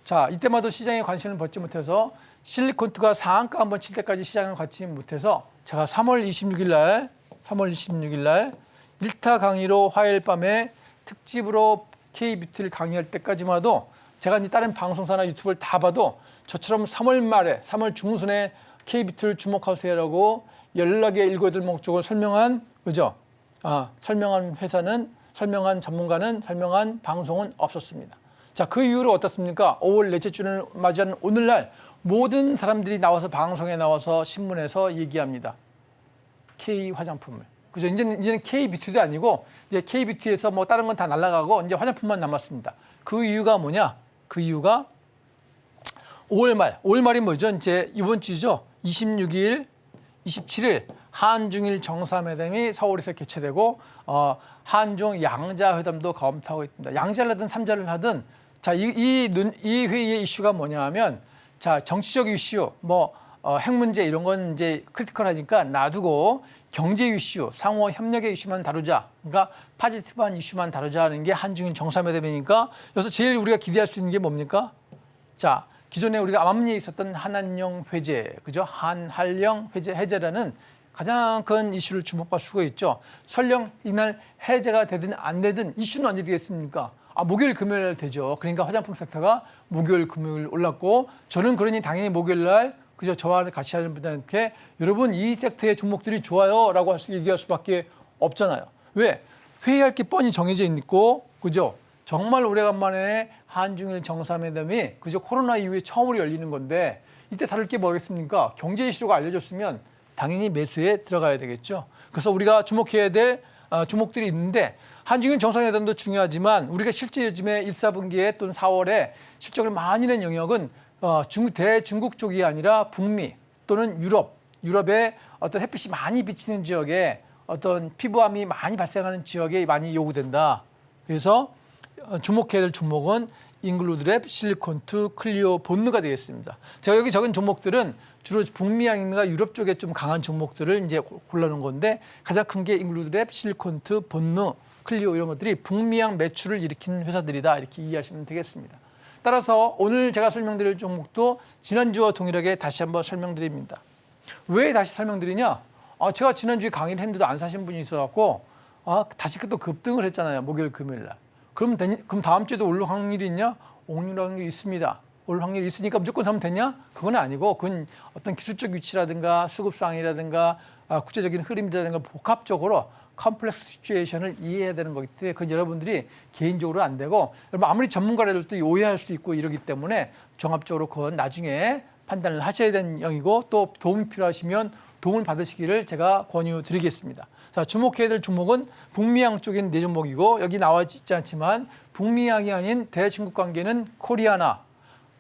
자, 이때마다 시장에 관심을 받지 못해서 실리콘트가 상한가 한번 칠 때까지 시장을 갖지 못해서 제가 3월 26일 날 1타 강의로 화요일 밤에 특집으로 K뷰티를 강의할 때까지만 해도 제가 이제 다른 방송사나 유튜브를 다 봐도 저처럼 3월 말에 3월 중순에 K뷰티를 주목하세요라고 연락의 7-8 쪽을 설명한 그죠? 설명한 회사는 설명한 전문가는 설명한 방송은 없었습니다. 자, 그 이후로 어떻습니까? 5월 넷째 주를 맞이한 오늘날 모든 사람들이 나와서 방송에 나와서 신문에서 얘기합니다. K 화장품을. 그죠? 이제는 K 뷰티도 아니고 이제 K 뷰티에서 뭐 다른 건 다 날아가고 이제 화장품만 남았습니다. 그 이유가 뭐냐? 그 이유가 5월 말이 뭐죠? 이제 이번 주죠. 26일, 27일 한중일 정상회담이 서울에서 개최되고 한중 양자회담도 검토하고 있습니다. 양자를 하든 삼자를 하든 자, 이 회의의 이슈가 뭐냐면 자, 정치적 이슈, 핵 문제 이런 건 이제 크리티컬하니까 놔두고 경제 이슈, 상호 협력의 이슈만 다루자. 그러니까 파지티브한 이슈만 다루자 하는 게 한중일 정상회담이니까 여기서 제일 우리가 기대할 수 있는 게 뭡니까? 자, 기존에 우리가 암암리에 있었던 한한령 회제, 그죠? 한한령 해제라는 가장 큰 이슈를 주목할 수가 있죠. 설령 이날 해제가 되든 안 되든 이슈는 언제 되겠습니까? 목요일, 금요일 되죠. 그러니까 화장품 섹터가 목요일, 금요일 올랐고 저는 그러니 당연히 목요일 날 그죠? 저와 같이 하는 분들한테 여러분 이 섹터의 종목들이 좋아요 라고 얘기할 수밖에 없잖아요. 왜? 회의할 게 뻔히 정해져 있고 그죠? 정말 오래간만에 한중일 정상회담이 그죠? 코로나 이후에 처음으로 열리는 건데 이때 다룰 게 뭐겠습니까? 경제 이슈가 알려졌으면 당연히 매수에 들어가야 되겠죠. 그래서 우리가 주목해야 될 종목들이 있는데 한중일 정상회담도 중요하지만 우리가 실제 요즘에 1, 4분기에 또는 4월에 실적을 많이 낸 영역은 대중국 쪽이 아니라 북미 또는 유럽의 어떤 햇빛이 많이 비치는 지역에 어떤 피부암이 많이 발생하는 지역에 많이 요구된다. 그래서 주목해야 될 종목은 잉글루드랩, 실리콘투, 클리오, 본느가 되겠습니다. 제가 여기 적은 종목들은 주로 북미양과 유럽 쪽에 좀 강한 종목들을 이제 골라놓은 건데 가장 큰 게 잉글루드랩, 실리콘투, 본느, 클리오 이런 것들이 북미양 매출을 일으키는 회사들이다 이렇게 이해하시면 되겠습니다. 따라서 오늘 제가 설명드릴 종목도 지난주와 동일하게 다시 한번 설명드립니다. 왜 다시 설명드리냐? 제가 지난주에 강의를 했는데도 안 사신 분이 있어갖고 다시 또 급등을 했잖아요. 목요일, 금요일 날. 그럼 다음 주에도 오를 확률이 있냐? 오를 확률이 있습니다. 올 확률이 있으니까 무조건 사면 되냐? 그건 아니고 그건 어떤 기술적 위치라든가 수급상이라든가 국제적인 흐름이라든가 복합적으로 컴플렉스 시츄에이션을 이해해야 되는 거기 때문에 그건 여러분들이 개인적으로 안 되고 여러분 아무리 전문가라도 오해할 수 있고 이러기 때문에 종합적으로 그건 나중에 판단을 하셔야 되는 영이고 또 도움이 필요하시면 도움을 받으시기를 제가 권유드리겠습니다. 자, 주목해야 될 종목은 북미양 쪽인 네 종목이고 여기 나와 있지 않지만 북미양이 아닌 대중국 관계는 코리아나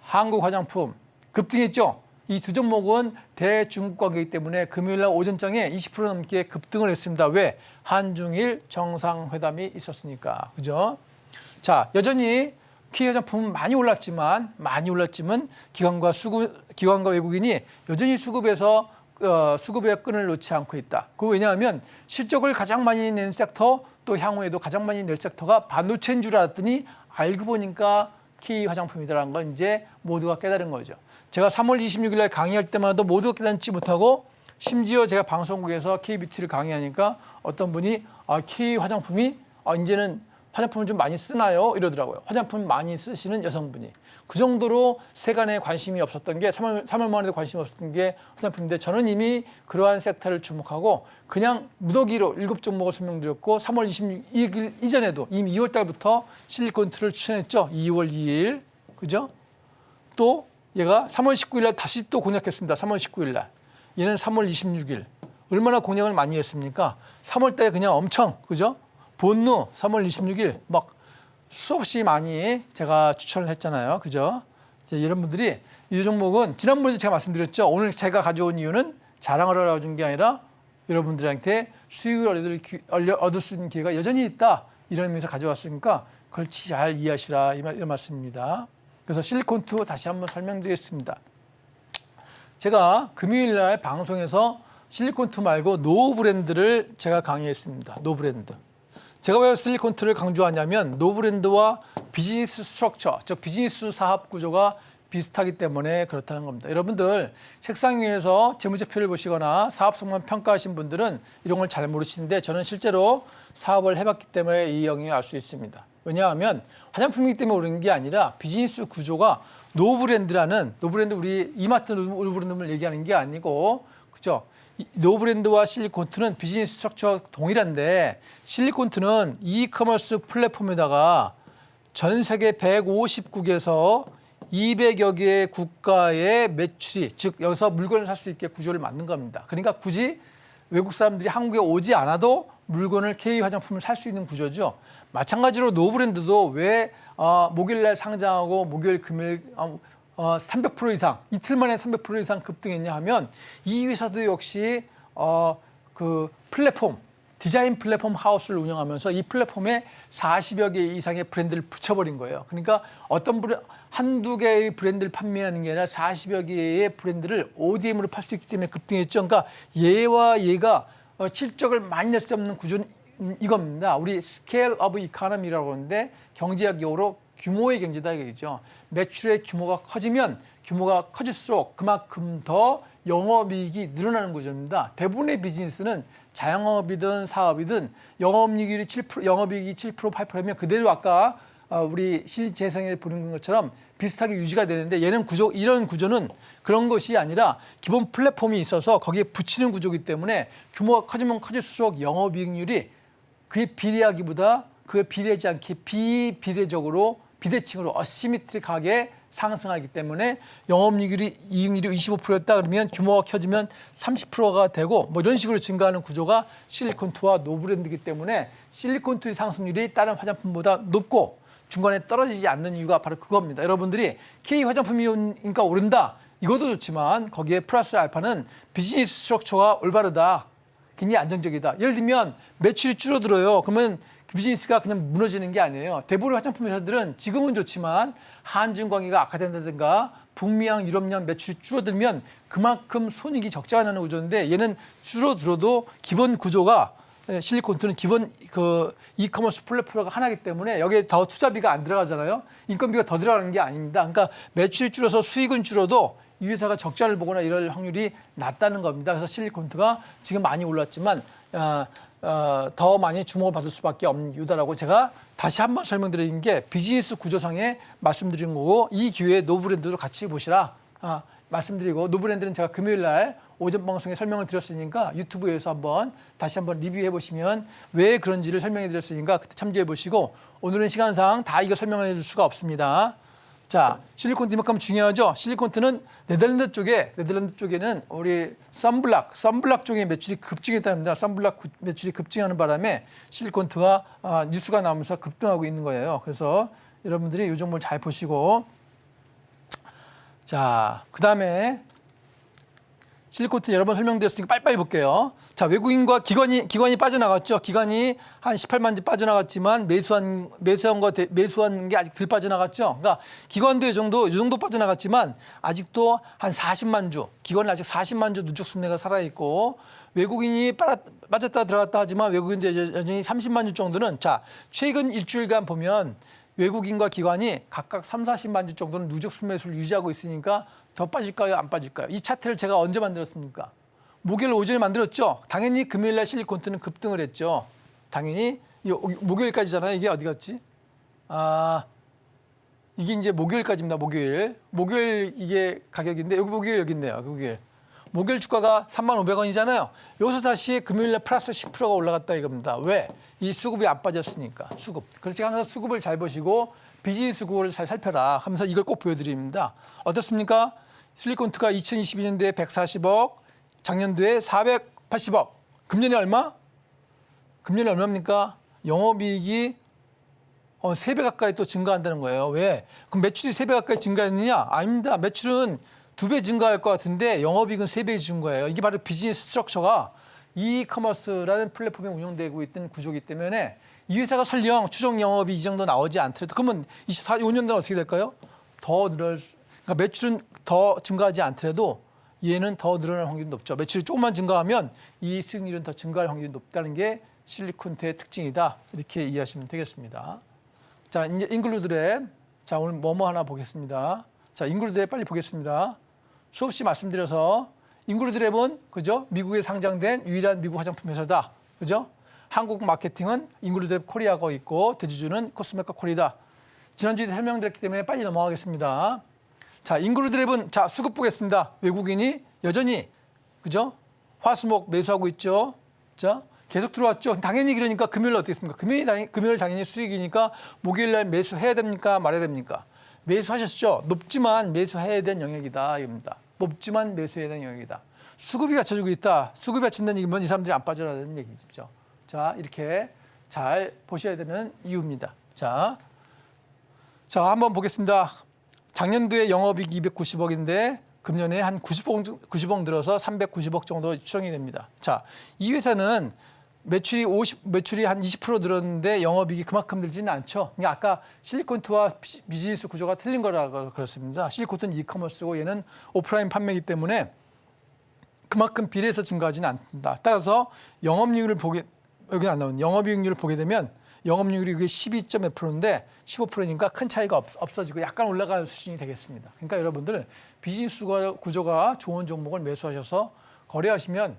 한국 화장품 급등했죠. 이 두 종목은 대중국 관계이기 때문에 금요일날 오전장에 20% 넘게 급등을 했습니다. 왜? 한중일 정상회담이 있었으니까. 그죠? 자, 여전히 키 화장품은 많이 올랐지만 기관과 외국인이 여전히 수급의 끈을 놓지 않고 있다. 그 왜냐하면 실적을 가장 많이 낸 섹터 또 향후에도 가장 많이 낼 섹터가 반도체인 줄 알았더니 알고 보니까 키 화장품이라는 걸 이제 모두가 깨달은 거죠. 제가 3월 26일 날 강의할 때마다 모두가 깨닫지 못하고 심지어 제가 방송국에서 K뷰티를 강의하니까 어떤 분이 K 화장품이 이제는 화장품을 좀 많이 쓰나요? 이러더라고요. 화장품 많이 쓰시는 여성분이. 그 정도로 세간에 관심이 없었던 게 3월 만에도 관심이 없었던 게 화장품인데 저는 이미 그러한 섹터를 주목하고 그냥 무더기로 7종목을 설명드렸고 3월 26일 이전에도 이미 2월 달부터 실리콘2를 추천했죠. 2월 2일. 그죠? 또 얘가 3월 19일 날 다시 또 공략했습니다. 3월 19일 날. 얘는 3월 26일. 얼마나 공략을 많이 했습니까? 3월 달에 그냥 엄청, 그죠? 본루 3월 26일 막 수없이 많이 제가 추천을 했잖아요. 그죠? 이제 여러분들이 이 종목은 지난번에도 제가 말씀드렸죠. 오늘 제가 가져온 이유는 자랑을 하러 준 게 아니라 여러분들한테 수익을 얻을 수 있는 기회가 여전히 있다. 이런 의미에서 가져왔으니까 그걸 잘 이해하시라 이런 말씀입니다. 그래서 실리콘2 다시 한번 설명드리겠습니다. 제가 금요일 날 방송에서 실리콘2 말고 노 브랜드를 제가 강의했습니다. 노 브랜드. 제가 왜 실리콘2를 강조하냐면 노 브랜드와 비즈니스 스트럭처, 즉 비즈니스 사업 구조가 비슷하기 때문에 그렇다는 겁니다. 여러분들 책상 위에서 재무제표를 보시거나 사업성만 평가하신 분들은 이런 걸 잘 모르시는데 저는 실제로 사업을 해봤기 때문에 이 영역을 알 수 있습니다. 왜냐하면 화장품이기 때문에 오른 게 아니라 비즈니스 구조가 노브랜드라는 노브랜드 우리 이마트 노브랜드를 얘기하는 게 아니고 그죠? 노브랜드와 실리콘2는 비즈니스 스트럭처 동일한데 실리콘2는 이커머스 플랫폼에다가 전 세계 150국에서 200여 개의 국가의 매출이 즉 여기서 물건을 살 수 있게 구조를 만든 겁니다. 그러니까 굳이 외국 사람들이 한국에 오지 않아도 물건을 K 화장품을 살 수 있는 구조죠. 마찬가지로 노브랜드도 왜 목요일날 상장하고 목요일 금요일 300% 이상 이틀 만에 300% 이상 급등했냐 하면 이 회사도 역시 그 플랫폼 디자인 플랫폼 하우스를 운영하면서 이 플랫폼에 40여 개 이상의 브랜드를 붙여버린 거예요. 그러니까 한두 개의 브랜드를 판매하는 게 아니라 40여 개의 브랜드를 ODM으로 팔 수 있기 때문에 급등했죠. 그러니까 얘와 얘가 실적을 많이 낼 수 없는 구조는 이겁니다. 우리 스케일 오브 이코노미라고 하는데 경제학 용어로 규모의 경제다 이거죠. 매출의 규모가 커지면 규모가 커질수록 그만큼 더 영업이익이 늘어나는 구조입니다. 대부분의 비즈니스는 자영업이든 사업이든 영업이익이 7%, 8%면 그대로 아까 우리 실재생에 보는 것처럼 비슷하게 유지가 되는데 얘는 이런 구조는 그런 것이 아니라 기본 플랫폼이 있어서 거기에 붙이는 구조이기 때문에 규모가 커지면 커질수록 영업이익률이 그에 비례하기보다 그에 비례하지 않게 비대칭으로 어시미트릭하게 상승하기 때문에 영업이익률이 25%였다 그러면 규모가 커지면 30%가 되고 뭐 이런 식으로 증가하는 구조가 실리콘2와 노브랜드이기 때문에 실리콘2의 상승률이 다른 화장품보다 높고 중간에 떨어지지 않는 이유가 바로 그겁니다. 여러분들이 K 화장품이니까 오른다. 이것도 좋지만 거기에 플러스 알파는 비즈니스 스트럭처가 올바르다. 굉장히 안정적이다. 예를 들면 매출이 줄어들어요. 그러면 비즈니스가 그냥 무너지는 게 아니에요. 대부분의 화장품 회사들은 지금은 좋지만 한중 관계가 악화된다든가 북미양, 유럽양 매출이 줄어들면 그만큼 손익이 적자가 나는 구조인데 얘는 줄어들어도 기본 구조가 실리콘2는 기본 그 이커머스 플랫폼가 하나이기 때문에 여기에 더 투자비가 안 들어가잖아요. 인건비가 더 들어가는 게 아닙니다. 그러니까 매출이 줄어서 수익은 줄어도 이 회사가 적자를 보거나 이럴 확률이 낮다는 겁니다. 그래서 실리콘2가 지금 많이 올랐지만 더 많이 주목을 받을 수밖에 없는 이유다라고 제가 다시 한번 설명드리는 게 비즈니스 구조상에 말씀드린 거고 이 기회에 노브랜드도 같이 보시라 말씀드리고 노브랜드는 제가 금요일 날 오전 방송에 설명을 드렸으니까 유튜브에서 다시 한번 리뷰해 보시면 왜 그런지를 설명해 드렸으니까 그때 참조해 보시고 오늘은 시간상 다 이거 설명해 줄 수가 없습니다. 자, 실리콘트 이만큼 중요하죠. 실리콘트는 네덜란드 쪽에는 우리 선블락 쪽의 매출이 급증했답니다. 선블락 매출이 급증하는 바람에 실리콘트가 뉴스가 나오면서 급등하고 있는 거예요. 그래서 여러분들이 이 종목을 잘 보시고 자, 그다음에 실리콘트 여러 번 설명드렸으니까 빨리빨리 볼게요. 자, 외국인과 기관이 빠져나갔죠. 기관이 한 18만 주 빠져나갔지만 매수한 게 아직 덜 빠져나갔죠. 그러니까 기관도 이 정도 빠져나갔지만 아직도 한 40만 주, 기관은 아직 40만 주 누적 순매가 살아있고 외국인이 빠졌다 들어갔다 하지만 외국인도 여전히 30만 주 정도는 자, 최근 일주일간 보면 외국인과 기관이 각각 3, 40만 주 정도는 누적 순매수를 유지하고 있으니까 더 빠질까요? 안 빠질까요? 이 차트를 제가 언제 만들었습니까? 목요일 오전에 만들었죠. 당연히 금요일 날 실리콘트는 급등을 했죠. 당연히 목요일까지잖아요. 이게 어디 갔지? 이게 이제 목요일까지입니다. 목요일 이게 가격인데 여기 목요일 여기 있네요. 목요일 주가가 3,500원이잖아요. 여기서 다시 금요일 날 플러스 10%가 올라갔다 이겁니다. 왜? 이 수급이 안 빠졌으니까. 수급. 그래서 제가 항상 수급을 잘 보시고 비즈니스 구호를 잘 살펴라 하면서 이걸 꼭 보여드립니다. 어떻습니까? 실리콘트가 2022년도에 140억, 작년도에 480억. 금년에 얼마? 금년에 얼마입니까? 영업이익이 3배 가까이 또 증가한다는 거예요. 왜? 그럼 매출이 3배 가까이 증가했느냐? 아닙니다. 매출은 2배 증가할 것 같은데 영업이익은 3배 증가해요. 이게 바로 비즈니스 스트럭처가 이커머스라는 플랫폼에 운영되고 있던 구조이기 때문에 이 회사가 설령 추정 영업이 이 정도 나오지 않더라도 그러면 24년도에 어떻게 될까요? 그러니까 매출은 더 증가하지 않더라도 얘는 더 늘어날 확률이 높죠. 매출이 조금만 증가하면 이 수익률은 더 증가할 확률이 높다는 게 실리콘트의 특징이다. 이렇게 이해하시면 되겠습니다. 자, 이제 인글루드랩. 자, 오늘 뭐뭐 하나 보겠습니다. 자, 인글루드랩 빨리 보겠습니다. 수없이 말씀드려서 인글루드랩은 그죠? 미국에 상장된 유일한 미국 화장품 회사다. 그죠? 한국 마케팅은 인글루드랩 코리아가 있고 대주주는 코스메카 코리아다. 지난주에 설명드렸기 때문에 빨리 넘어가겠습니다. 자, 인글루드랩은 자, 수급 보겠습니다. 외국인이 여전히 그죠? 화수목 매수하고 있죠. 자, 계속 들어왔죠. 당연히 그러니까 금요일 어떻게 했습니까? 금요일 당연히 수익이니까 목요일 날 매수해야 됩니까? 말아야 됩니까? 매수하셨죠. 높지만 매수해야 되는 영역이다 이겁니다. 높지만 매수해야 되는 영역이다. 수급이 받쳐주고 있다. 수급이 받친다는 얘기면 이 사람들이 안 빠져나가는 얘기죠. 자, 이렇게 잘 보셔야 되는 이유입니다. 자, 한번 보겠습니다. 작년도에 영업이익 290억인데 금년에 한 90억 늘어서 390억 정도 추정이 됩니다. 자, 이 회사는 매출이 한 20% 늘었는데 영업이익이 그만큼 늘지는 않죠. 그러니까 아까 실리콘트와 비즈니스 구조가 틀린 거라고 그렇습니다. 실리콘트는 이커머스고 얘는 오프라인 판매이기 때문에 그만큼 비례해서 증가하지는 않는다. 따라서 영업이익률을 여기 안 나오는 영업이익률을 보게 되면 영업이익률이 이게 12.몇%인데 15%니까 큰 차이가 없어지고 약간 올라가는 수준이 되겠습니다. 그러니까 여러분들 비즈니스 구조가 좋은 종목을 매수하셔서 거래하시면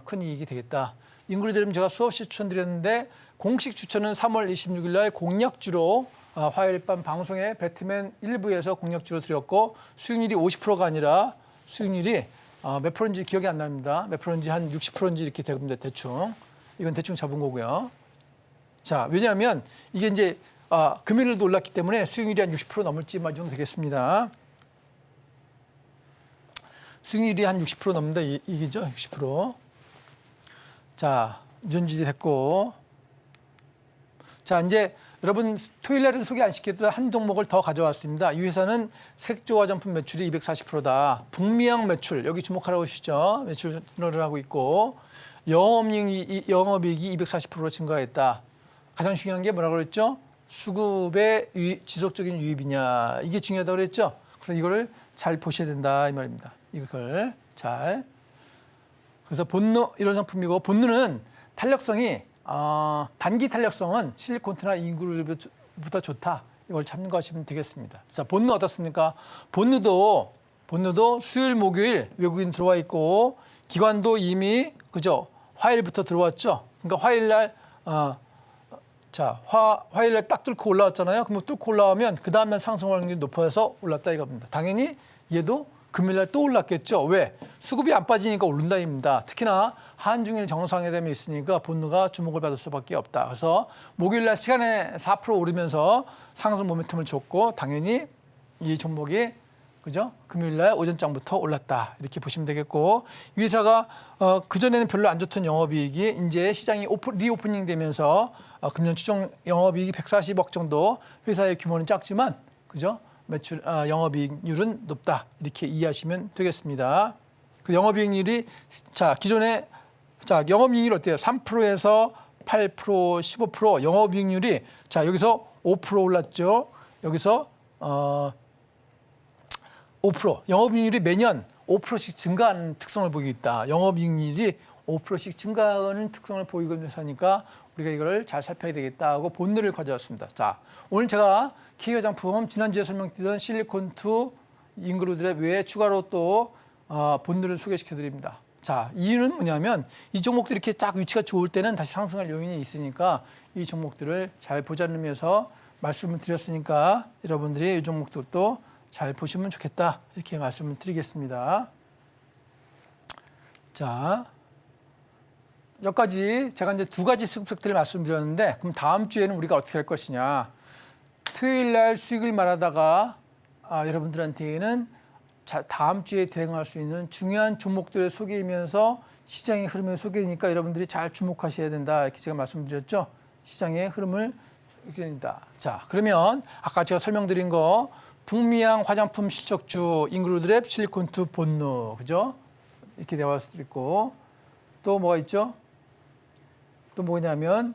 큰 이익이 되겠다. 인글루드랩은 제가 수없이 추천드렸는데 공식 추천은 3월 26일 날 공략주로 화요일 밤 방송에 배트맨 1부에서 공략주로 드렸고 수익률이 50%가 아니라 수익률이 몇 프로인지 기억이 안 납니다. 몇 프로인지 한 60%인지 이렇게 됩니다. 대충. 이건 대충 잡은 거고요. 자, 왜냐하면 이게 이제 금요일도 올랐기 때문에 수익률이 한 60% 넘을지 말 정도 되겠습니다. 수익률이 한 60% 넘는다 이게죠. 60%. 자, 유전지 됐고. 자, 이제 여러분 토요일 날은 소개 안 시켰던 한 종목을 더 가져왔습니다. 이 회사는 색조 화장품 매출이 240%다. 북미향 매출, 여기 주목하라고 하시죠. 매출을 하고 있고 영업이익이 240% 증가했다. 가장 중요한 게 뭐라고 그랬죠? 수급의 지속적인 유입이냐. 이게 중요하다고 그랬죠? 그래서 이거를 잘 보셔야 된다 이 말입니다. 이걸 잘. 그래서 본느 이런 상품이고 본느는 탄력성이 단기 탄력성은 실리콘트나 인글루드랩보다 좋다. 이걸 참고하시면 되겠습니다. 자, 본느 어떻습니까? 본느도 수요일 목요일 외국인 들어와 있고 기관도 이미 그죠? 화요일부터 들어왔죠. 그러니까 화요일 날 자, 화요일에 딱 뚫고 올라왔잖아요. 그럼 뚫고 올라오면 그 다음날 상승 확률이 높아서 올랐다 이겁니다. 당연히 얘도 금요일날 또 올랐겠죠. 왜? 수급이 안 빠지니까 오른다입니다. 특히나 한중일 정상회담이 있으니까 본느가 주목을 받을 수밖에 없다. 그래서 목요일날 시간에 4% 오르면서 상승 모멘텀을 줬고 당연히 이 종목이 그죠? 금요일날 오전장부터 올랐다 이렇게 보시면 되겠고 이 회사가 그전에는 별로 안 좋던 영업이익이 이제 시장이 리오프닝 되면서 금년 추정 영업이익이 140억 정도 회사의 규모는 작지만 그죠? 매출 영업이익률은 높다 이렇게 이해하시면 되겠습니다. 그 영업이익률이 자 기존에 자 영업이익률 어때요? 3%에서 8%, 15% 영업이익률이 자 여기서 5% 올랐죠. 여기서 5% 영업이익률이 매년 5%씩 증가하는 특성을 보이고 있다. 영업이익률이 5%씩 증가하는 특성을 보이고 있는 회사니까 우리가 이걸 잘 살펴야 되겠다 고 본느를 가져왔습니다. 자, 오늘 제가 K 화장품 지난주에 설명드렸던 실리콘2 인그루드랩 외에 추가로 또 본느를 소개시켜 드립니다. 자, 이유는 뭐냐면 이 종목들이 이렇게 딱 위치가 좋을 때는 다시 상승할 요인이 있으니까 이 종목들을 잘 보자는 의미에서 말씀을 드렸으니까 여러분들이 이 종목들도 잘 보시면 좋겠다 이렇게 말씀을 드리겠습니다. 자, 여기까지 제가 이제 두 가지 수급 팩트를 말씀드렸는데 그럼 다음 주에는 우리가 어떻게 할 것이냐? 토요일 날 수익을 말하다가 여러분들한테는 다음 주에 대응할 수 있는 중요한 종목들을 소개하면서 시장의 흐름을 소개하니까 여러분들이 잘 주목하셔야 된다 이렇게 제가 말씀드렸죠. 시장의 흐름을 소개합니다. 자, 그러면 아까 제가 설명드린 거 북미양 화장품 실적주 인그루드랩 실리콘2 본느 그죠? 이렇게 되어 있고 또 뭐가 있죠? 또 뭐냐면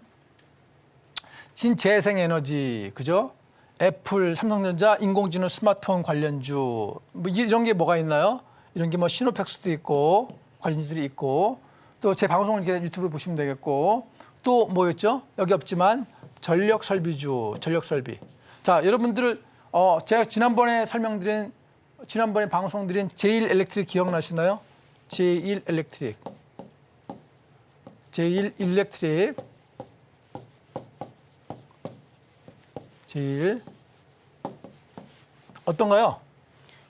신재생에너지 그죠? 애플, 삼성전자, 인공지능 스마트폰 관련주 뭐 이런 게 뭐가 있나요? 이런 게 뭐 시노팩스도 있고 관련주들이 있고 또 제 방송을 이렇게 유튜브로 보시면 되겠고 또 뭐였죠? 여기 없지만 전력 설비주, 전력 설비. 자, 여러분들 제가 지난번에 방송드린 제일 일렉트릭 기억나시나요? 제일 일렉트릭. 제일 어떤가요?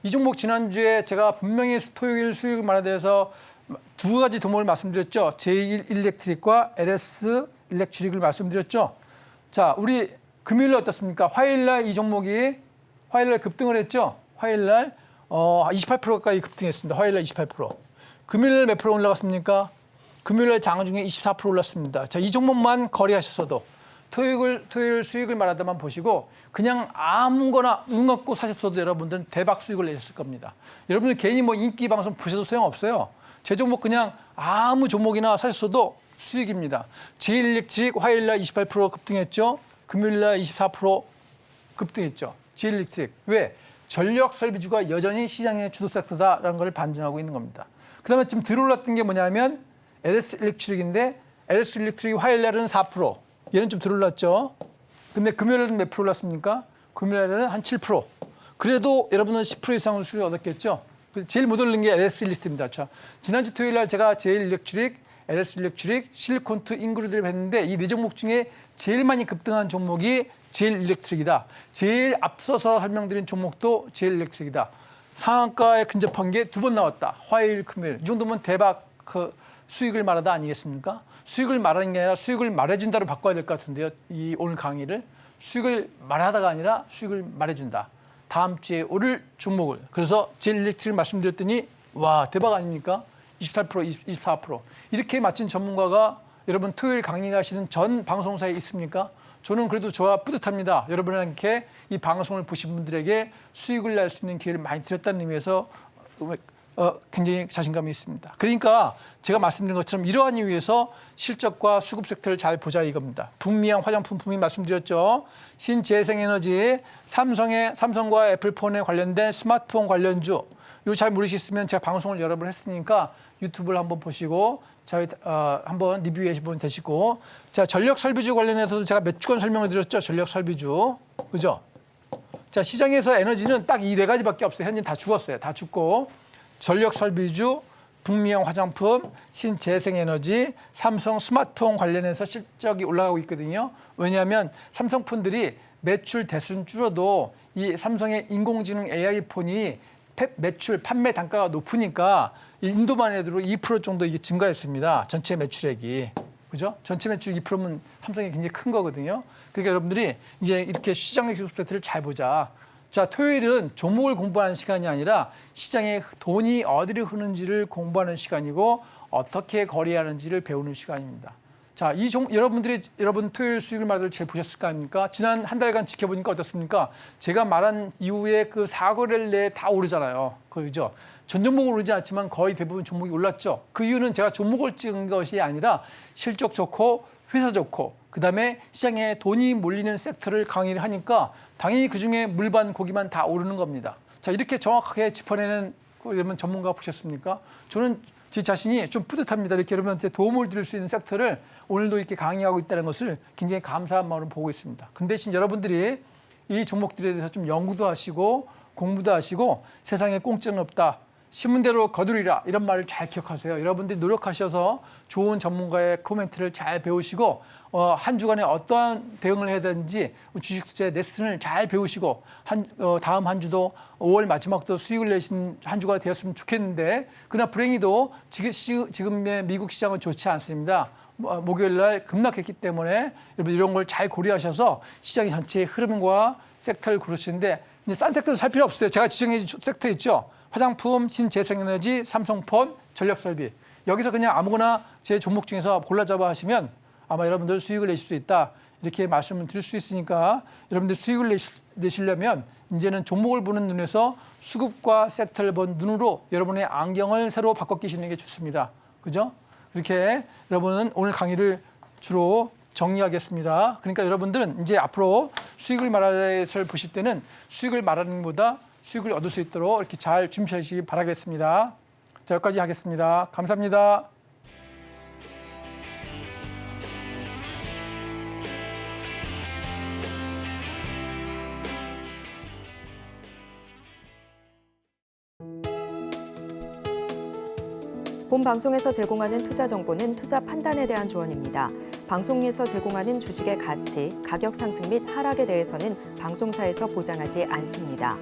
이 종목 지난주에 제가 분명히 토요일 수익 말에 대해서 두 가지 종목을 말씀드렸죠. 제일 일렉트릭과 LS 일렉트릭을 말씀드렸죠. 자, 우리 금요일에 어떻습니까? 화요일날 이 종목이 화요일날 급등을 했죠. 화요일날 28% 가까이 급등했습니다. 화요일날 28%. 금요일날 몇 프로 올라갔습니까? 금요일날 장중에 24% 올랐습니다. 자, 이 종목만 거래하셨어도 토요일 수익을 말하다만 보시고 그냥 아무거나 눈 감고 사셨어도 여러분들은 대박 수익을 내셨을 겁니다. 여러분들 괜히 뭐 인기 방송 보셔도 소용없어요. 제 종목 그냥 아무 종목이나 사셨어도 수익입니다. 제일일렉트릭 화요일날 28% 급등했죠. 금요일날 24% 급등했죠. 제일일렉트릭. 왜? 전력 설비주가 여전히 시장의 주도 섹터다라는 걸 반증하고 있는 겁니다. 그 다음에 지금 들어올랐던 게 뭐냐면 LS 일렉트릭인데 LS 일렉트릭이 화요일날은 4%. 얘는 좀 들어올랐죠. 근데 금요일에는 몇 프로 올랐습니까? 금요일에는 한 7%. 그래도 여러분은 10% 이상의 수익을 얻었겠죠. 제일 못 오른 게 LS 일렉트릭입니다. 자, 지난주 토요일날 제가 제일 일렉트릭, LS 일렉트릭, 실리콘2 인그루드랩 했는데 이 네 종목 중에 제일 많이 급등한 종목이 제일 일렉트릭이다. 제일 앞서서 설명드린 종목도 제일 일렉트릭이다. 상한가에 근접한 게 두 번 나왔다. 화요일, 금요일. 이 정도면 대박 수익을 말하다 아니겠습니까? 수익을 말하는 게 아니라 수익을 말해준다로 바꿔야 될 것 같은데요. 이 오늘 강의를 수익을 말하다가 아니라 수익을 말해준다. 다음 주에 오를 종목을. 그래서 제일 일렉트릭 말씀드렸더니 와 대박 아닙니까? 28%, 24%. 이렇게 맞춘 전문가가 여러분 토요일 강의하시는 전 방송사에 있습니까? 저는 그래도 저와 뿌듯합니다. 여러분에게 이 방송을 보신 분들에게 수익을 낼 수 있는 기회를 많이 드렸다는 의미에서 굉장히 자신감이 있습니다. 그러니까 제가 말씀드린 것처럼 이러한 이유에서 실적과 수급 섹터를 잘 보자 이겁니다. 북미양 화장품 품이 말씀드렸죠. 신재생에너지, 삼성과 애플폰에 관련된 스마트폰 관련주. 이거 잘 모르시겠으면 제가 방송을 여러 번 했으니까 유튜브를 한번 보시고 저희 한번 리뷰해 보면 되시고. 자, 전력 설비주 관련해서도 제가 몇 주간 설명을 드렸죠. 전력 설비주. 그죠? 자, 시장에서 에너지는 딱 이 네 가지밖에 없어요. 현재 다 죽었어요. 다 죽고. 전력 설비주, 북미형 화장품, 신재생에너지, 삼성 스마트폰 관련해서 실적이 올라가고 있거든요. 왜냐하면 삼성폰들이 매출 대수는 줄어도 이 삼성의 인공지능 AI 폰이 매출, 판매 단가가 높으니까 인도만 해도 2% 정도 이게 증가했습니다. 전체 매출액이. 그죠? 전체 매출 2%면 삼성이 굉장히 큰 거거든요. 그러니까 여러분들이 이제 이렇게 시장의 기술세트를 잘 보자. 자, 토요일은 종목을 공부하는 시간이 아니라 시장에 돈이 어디를 흐르는지를 공부하는 시간이고 어떻게 거래하는지를 배우는 시간입니다. 자, 여러분 토요일 수익을 말들 잘 보셨을 거 아닙니까? 지난 한 달간 지켜보니까 어떻습니까? 제가 말한 이후에 그 4거래일 내에 다 오르잖아요. 그죠? 전 종목은 오르지 않지만 거의 대부분 종목이 올랐죠. 그 이유는 제가 종목을 찍은 것이 아니라 실적 좋고 회사 좋고 그다음에 시장에 돈이 몰리는 섹터를 강의를 하니까 당연히 그중에 물반 고기만 다 오르는 겁니다. 자, 이렇게 정확하게 짚어내는 여러분 전문가 보셨습니까? 저는 제 자신이 좀 뿌듯합니다. 이렇게 여러분한테 도움을 드릴 수 있는 섹터를 오늘도 이렇게 강의하고 있다는 것을 굉장히 감사한 마음으로 보고 있습니다. 그 대신 여러분들이 이 종목들에 대해서 좀 연구도 하시고 공부도 하시고 세상에 공짜는 없다. 신문대로 거두리라 이런 말을 잘 기억하세요. 여러분들이 노력하셔서 좋은 전문가의 코멘트를 잘 배우시고 한 주간에 어떠한 대응을 해야 되는지 주식투자의 레슨을 잘 배우시고 다음 한 주도 5월 마지막도 수익을 내신 한 주가 되었으면 좋겠는데 그러나 불행히도 지금의 미국 시장은 좋지 않습니다. 목요일 날 급락했기 때문에 여러분 이런 걸 잘 고려하셔서 시장의 전체의 흐름과 섹터를 고르시는데 이제 싼 섹터도 살 필요 없어요. 제가 지정해 준 섹터 있죠. 화장품, 신재생에너지, 삼성폰, 전력설비. 여기서 그냥 아무거나 제 종목 중에서 골라 잡아 하시면 아마 여러분들 수익을 내실 수 있다. 이렇게 말씀을 드릴 수 있으니까 여러분들 수익을 내시려면 이제는 종목을 보는 눈에서 수급과 섹터를 본 눈으로 여러분의 안경을 새로 바꿔 끼시는 게 좋습니다. 그죠? 그렇게 여러분은 오늘 강의를 주로 정리하겠습니다. 그러니까 여러분들은 이제 앞으로 수익을 말하는 것을 보실 때는 수익을 말하는 것보다 수익을 얻을 수 있도록 이렇게 잘 준비하시기 바라겠습니다. 자, 여기까지 하겠습니다. 감사합니다.
본 방송에서 제공하는 투자 정보는 투자 판단에 대한 조언입니다. 방송에서 제공하는 주식의 가치, 가격 상승 및 하락에 대해서는 방송사에서 보장하지 않습니다.